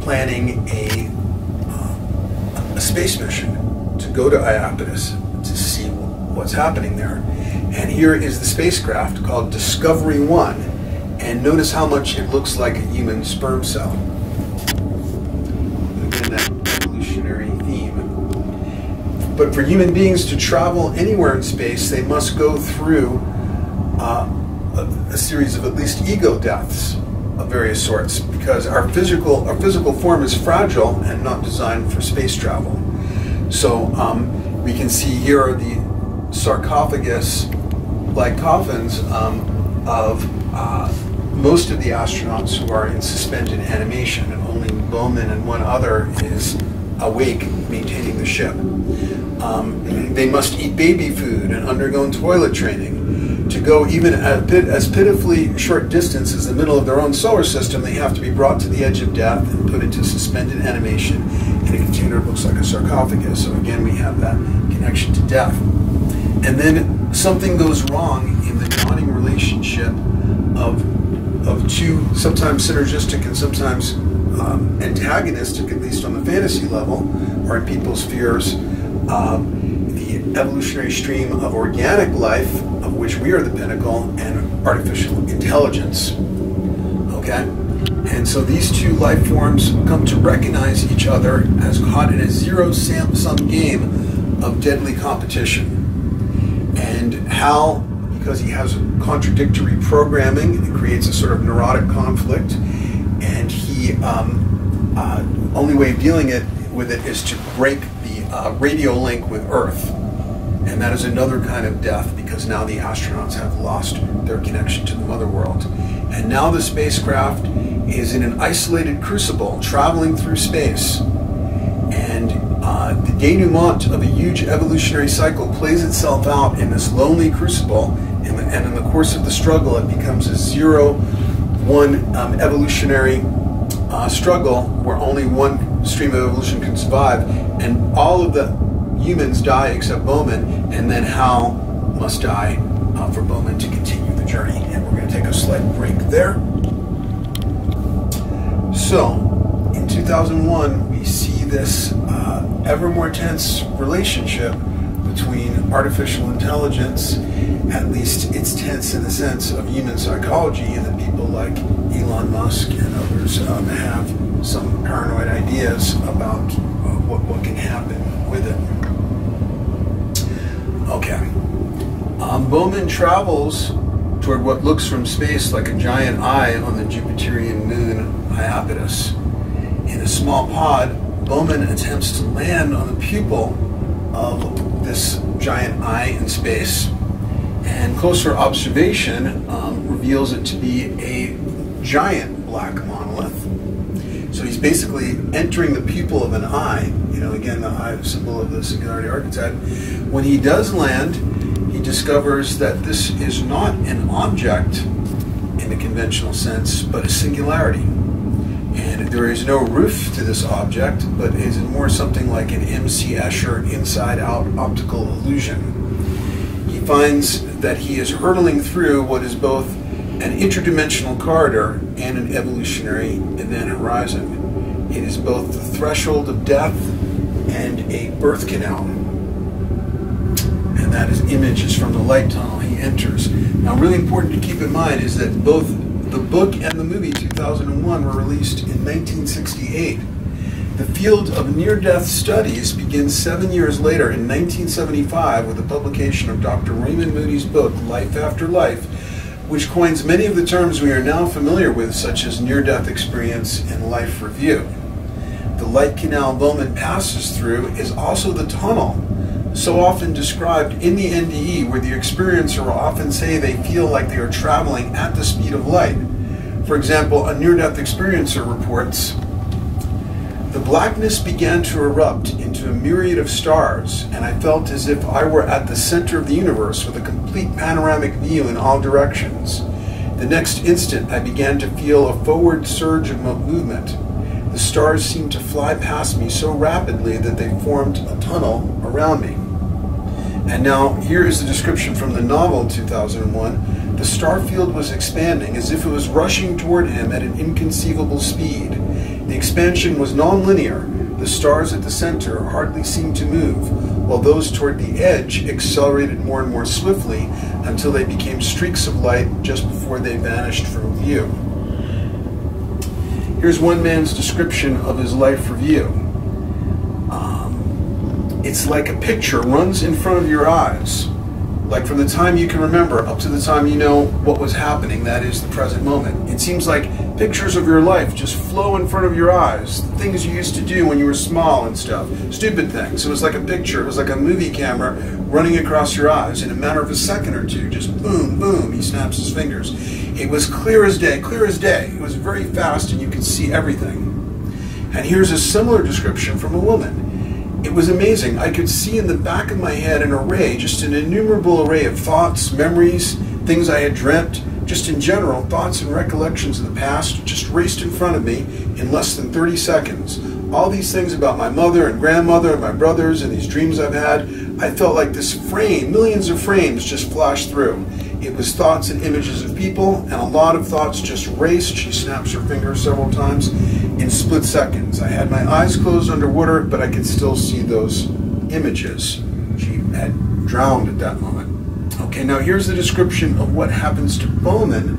planning a space mission to go to Iapetus to see what's happening there. And here is the spacecraft called Discovery 1, And notice how much it looks like a human sperm cell. Again, that evolutionary theme. But for human beings to travel anywhere in space, they must go through a series of at least ego deaths of various sorts, because our physical form is fragile and not designed for space travel. So we can see here are the sarcophagus-like coffins of most of the astronauts who are in suspended animation, and only Bowman and one other is awake, maintaining the ship. They must eat baby food and undergo toilet training. To go even as pitifully short distance as the middle of their own solar system, they have to be brought to the edge of death and put into suspended animation in a container that looks like a sarcophagus. So again, we have that connection to death. And then something goes wrong in the dawning relationship of two, sometimes synergistic and sometimes antagonistic, at least on the fantasy level, or in people's fears, the evolutionary stream of organic life, of which we are the pinnacle, and artificial intelligence. Okay? And so these two life forms come to recognize each other as caught in a zero-sum game of deadly competition. And Hal, because he has contradictory programming, it creates a sort of neurotic conflict, and he only way of dealing with it is to break the radio link with Earth. And that is another kind of death, because now the astronauts have lost their connection to the mother world. And now the spacecraft is in an isolated crucible traveling through space. And the denouement of a huge evolutionary cycle plays itself out in this lonely crucible, and in the course of the struggle it becomes a 0-1 evolutionary struggle where only one stream of evolution can survive, and all of the humans die except Bowman, and then Hal must die for Bowman to continue the journey. And we're going to take a slight break there. So, in 2001, we see this ever more tense relationship between artificial intelligence. At least it's tense in the sense of human psychology, and that people like Elon Musk and others have some paranoid ideas about what can happen with it. Okay. Bowman travels toward what looks from space like a giant eye on the Jupiterian moon Iapetus. In a small pod, Bowman attempts to land on the pupil of this giant eye in space, and closer observation reveals it to be a giant black monolith. So he's basically entering the pupil of an eye, again, the eye symbol of the Singularity archetype. When he does land, he discovers that this is not an object in the conventional sense, but a singularity. And there is no roof to this object, but is more something like an M.C. Escher inside-out optical illusion. He finds that he is hurtling through what is both an interdimensional corridor and an evolutionary event horizon. It is both the threshold of death and a birth canal. And that is images from the light tunnel he enters. Now, really important to keep in mind is that both the book and the movie 2001 were released in 1968. The field of near-death studies begins 7 years later in 1975 with the publication of Dr. Raymond Moody's book, Life After Life, which coins many of the terms we are now familiar with, such as near-death experience and life review. The light canal Bowman passes through is also the tunnel, so often described in the NDE, where the experiencer will often say they feel like they are traveling at the speed of light. For example, a near-death experiencer reports, "The blackness began to erupt into a myriad of stars, and I felt as if I were at the center of the universe with a complete panoramic view in all directions. The next instant, I began to feel a forward surge of movement. The stars seemed to fly past me so rapidly that they formed a tunnel around me." And now, here is the description from the novel 2001. "The star field was expanding as if it was rushing toward him at an inconceivable speed. The expansion was non-linear. The stars at the center hardly seemed to move. while those toward the edge accelerated more and more swiftly until they became streaks of light just before they vanished from view. Here's one man's description of his life review. It's like a picture runs in front of your eyes, like from the time you can remember up to the time you know what was happening, that is the present moment. It seems like pictures of your life just flow in front of your eyes, the things you used to do when you were small and stuff, stupid things. It was like a picture, it was like a movie camera running across your eyes in a matter of a second or two, just boom, boom, he snaps his fingers. It was clear as day, clear as day. It was very fast and you could see everything. And here's a similar description from a woman. It was amazing. I could see in the back of my head an array, just an innumerable array of thoughts, memories, things I had dreamt, just in general, thoughts and recollections of the past just raced in front of me in less than 30 seconds. All these things about my mother and grandmother and my brothers and these dreams I've had, I felt like this frame, millions of frames just flashed through. It was thoughts and images of people, and a lot of thoughts just raced. She snaps her fingers several times in split seconds. I had my eyes closed underwater, but I could still see those images. She had drowned at that moment. Okay, now here's the description of what happens to Bowman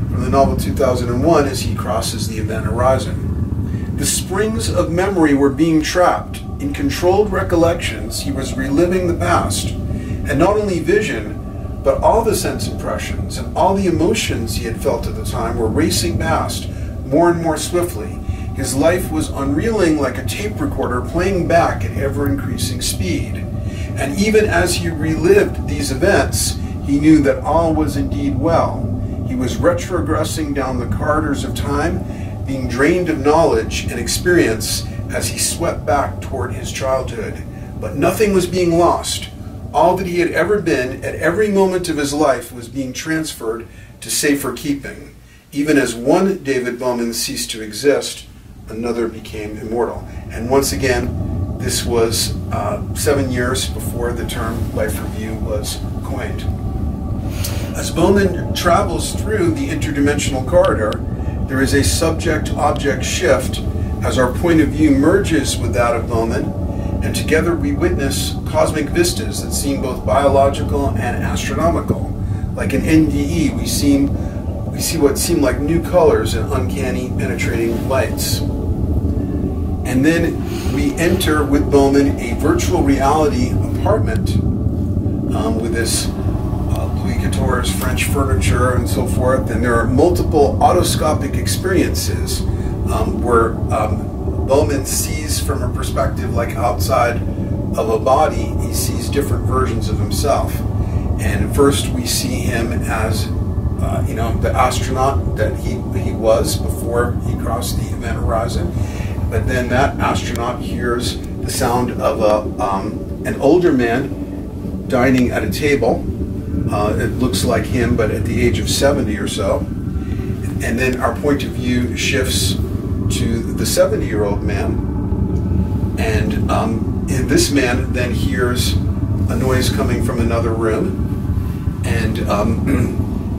from the novel 2001 as he crosses the event horizon. The springs of memory were being trapped. In controlled recollections, he was reliving the past, and not only vision, but all the sense impressions and all the emotions he had felt at the time were racing past more and more swiftly. His life was unreeling like a tape recorder playing back at ever-increasing speed. And even as he relived these events, he knew that all was indeed well. He was retrogressing down the corridors of time, being drained of knowledge and experience as he swept back toward his childhood. But nothing was being lost. All that he had ever been at every moment of his life was being transferred to safer keeping. Even as one David Bowman ceased to exist, another became immortal. And once again, this was 7 years before the term life review was coined. As Bowman travels through the interdimensional corridor, there is a subject-object shift as our point of view merges with that of Bowman, and together we witness cosmic vistas that seem both biological and astronomical. Like an NDE, we see what seem like new colors and uncanny penetrating lights. And then we enter with Bowman a virtual reality apartment with this Louis Couture's French furniture and so forth. And there are multiple autoscopic experiences where Bowman sees from a perspective like outside of a body, he sees different versions of himself. And first we see him as, the astronaut that he was before he crossed the event horizon. But then that astronaut hears the sound of an older man dining at a table. It looks like him, but at the age of 70 or so. And then our point of view shifts to the 70-year-old man, and this man then hears a noise coming from another room, and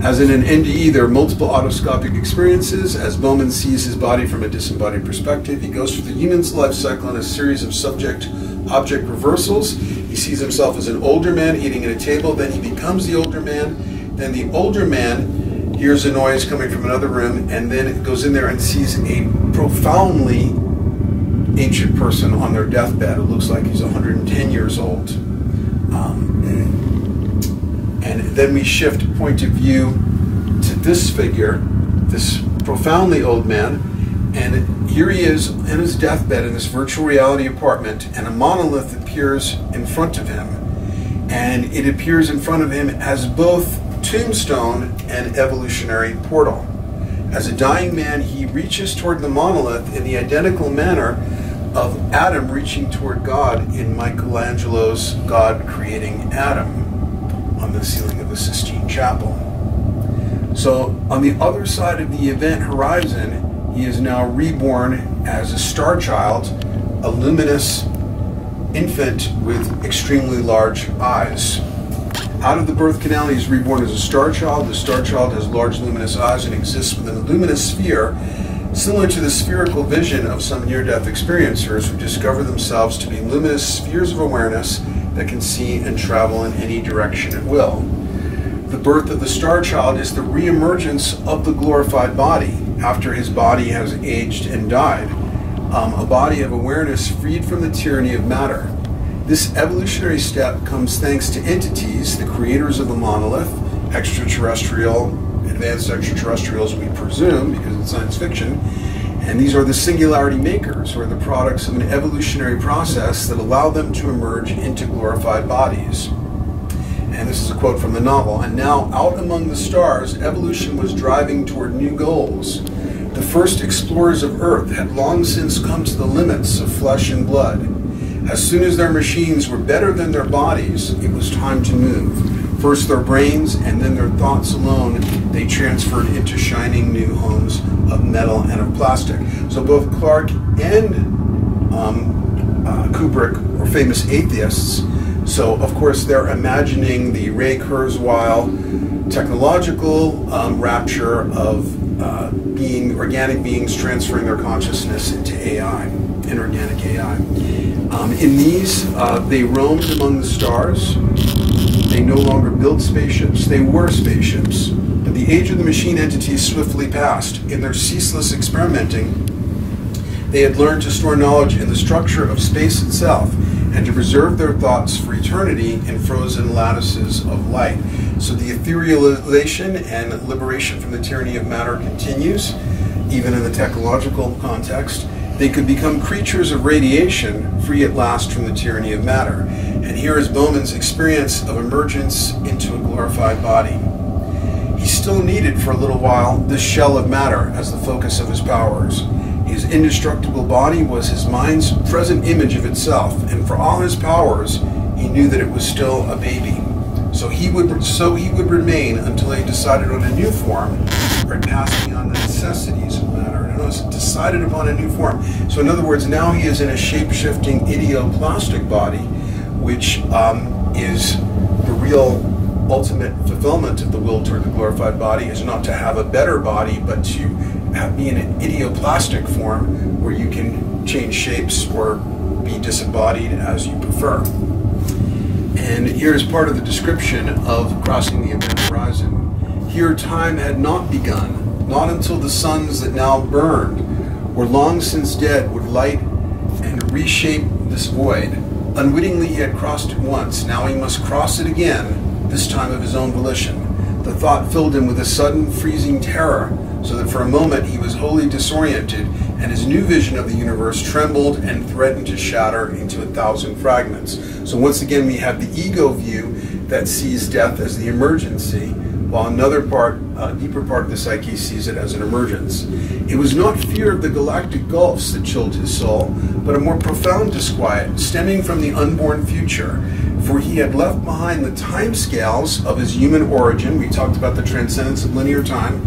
as in an NDE, there are multiple autoscopic experiences. As Bowman sees his body from a disembodied perspective, he goes through the human's life cycle in a series of subject-object reversals. He sees himself as an older man eating at a table, then he becomes the older man, then the older man hears a noise coming from another room, and then goes in there and sees a profoundly ancient person on their deathbed. It looks like he's 110 years old. And then we shift point of view to this figure, this profoundly old man, and here he is in his deathbed in this virtual reality apartment, and a monolith appears in front of him. And it appears in front of him as both tombstone and evolutionary portal. As a dying man, he reaches toward the monolith in the identical manner of Adam reaching toward God in Michelangelo's God creating Adam on the ceiling of the Sistine Chapel. So on the other side of the event horizon, he is now reborn as a star child, a luminous infant with extremely large eyes. Out of the birth canal, he is reborn as a star child. The star child has large luminous eyes and exists within a luminous sphere, similar to the spherical vision of some near-death experiencers who discover themselves to be luminous spheres of awareness that can see and travel in any direction at will. The birth of the star child is the reemergence of the glorified body after his body has aged and died, a body of awareness freed from the tyranny of matter. This evolutionary step comes thanks to entities, the creators of the monolith, extraterrestrial, advanced extraterrestrials we presume, because it's science fiction, and these are the singularity makers, or the products of an evolutionary process that allow them to emerge into glorified bodies. And this is a quote from the novel. And now, out among the stars, evolution was driving toward new goals. The first explorers of Earth had long since come to the limits of flesh and blood. As soon as their machines were better than their bodies, it was time to move. First their brains, and then their thoughts alone, they transferred into shining new homes of metal and of plastic. So both Clarke and Kubrick were famous atheists. So of course they're imagining the Ray Kurzweil technological rapture of organic beings transferring their consciousness into AI, inorganic AI. In these, they roamed among the stars. They no longer built spaceships, they were spaceships. But the age of the machine entities swiftly passed. In their ceaseless experimenting, they had learned to store knowledge in the structure of space itself and to preserve their thoughts for eternity in frozen lattices of light. So the etherealization and liberation from the tyranny of matter continues, even in the technological context. They could become creatures of radiation, free at last from the tyranny of matter. And here is Bowman's experience of emergence into a glorified body. He still needed for a little while this shell of matter as the focus of his powers. His indestructible body was his mind's present image of itself, and for all his powers, he knew that it was still a baby. So he would remain until he decided on a new form, or passed beyond the necessities of matter. And notice, decided upon a new form. So in other words, now he is in a shape-shifting idio-plastic body, which is the real ultimate fulfillment of the will toward the glorified body, is not to have a better body, but to be in an idioplastic form where you can change shapes or be disembodied as you prefer. And here's part of the description of crossing the event horizon. Here time had not begun, not until the suns that now burned were long since dead would light and reshape this void. Unwittingly he had crossed it once, now he must cross it again, this time of his own volition. The thought filled him with a sudden freezing terror, so that for a moment he was wholly disoriented, and his new vision of the universe trembled and threatened to shatter into 1,000 fragments. So once again we have the ego view that sees death as the emergency, while another part, a deeper part of the psyche, sees it as an emergence. It was not fear of the galactic gulfs that chilled his soul, but a more profound disquiet stemming from the unborn future. For he had left behind the time scales of his human origin. We talked about the transcendence of linear time.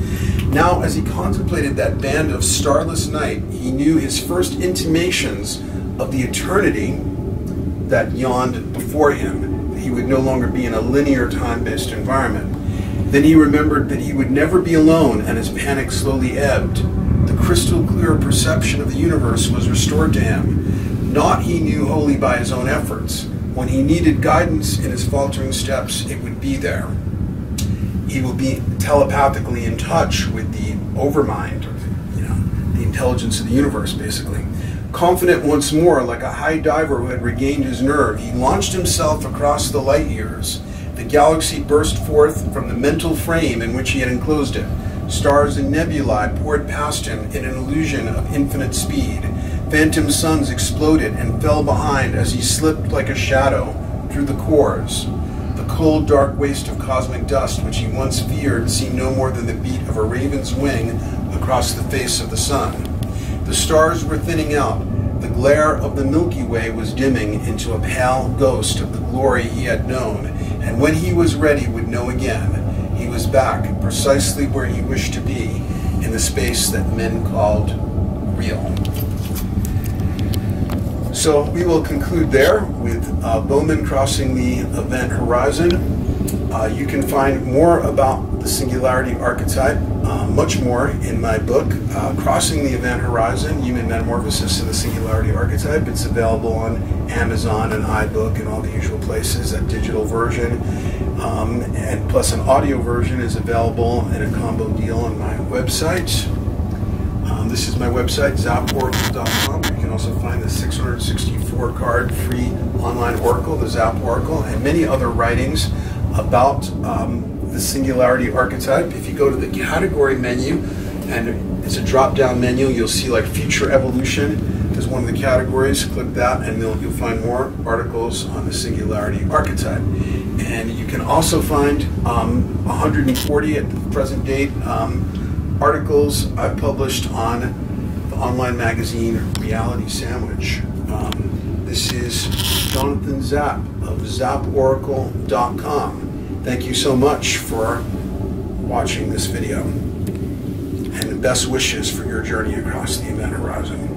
Now, as he contemplated that band of starless night, he knew his first intimations of the eternity that yawned before him. He would no longer be in a linear time-based environment. Then he remembered that he would never be alone, and his panic slowly ebbed. The crystal clear perception of the universe was restored to him. Not, he knew, wholly by his own efforts. When he needed guidance in his faltering steps, it would be there. He will be telepathically in touch with the overmind, or, the intelligence of the universe, basically. Confident once more, like a high diver who had regained his nerve, he launched himself across the light years. The galaxy burst forth from the mental frame in which he had enclosed it. Stars and nebulae poured past him in an illusion of infinite speed. Phantom suns exploded and fell behind as he slipped like a shadow through the cores. The cold, dark waste of cosmic dust which he once feared seemed no more than the beat of a raven's wing across the face of the sun. The stars were thinning out. The glare of the Milky Way was dimming into a pale ghost of the glory he had known, and when he was ready would know again. He was back precisely where he wished to be, in the space that men called real. So we will conclude there with Bowman crossing the event horizon. You can find more about the Singularity archetype, much more, in my book, Crossing the Event Horizon, Human Metamorphosis in the Singularity Archetype. It's available on Amazon and iBook and all the usual places. A digital version, and plus an audio version is available in a combo deal on my website. This is my website, zaporacle.com. You can also find the 664 card free online oracle, the Zap Oracle, and many other writings about the Singularity archetype. If you go to the category menu, and it's a drop-down menu, you'll see like future evolution as one of the categories. Click that and you'll find more articles on the Singularity archetype. And you can also find 140 at the present date articles I've published on the online magazine Reality Sandwich. This is Jonathan Zapp of zaporacle.com. Thank you so much for watching this video, and best wishes for your journey across the event horizon.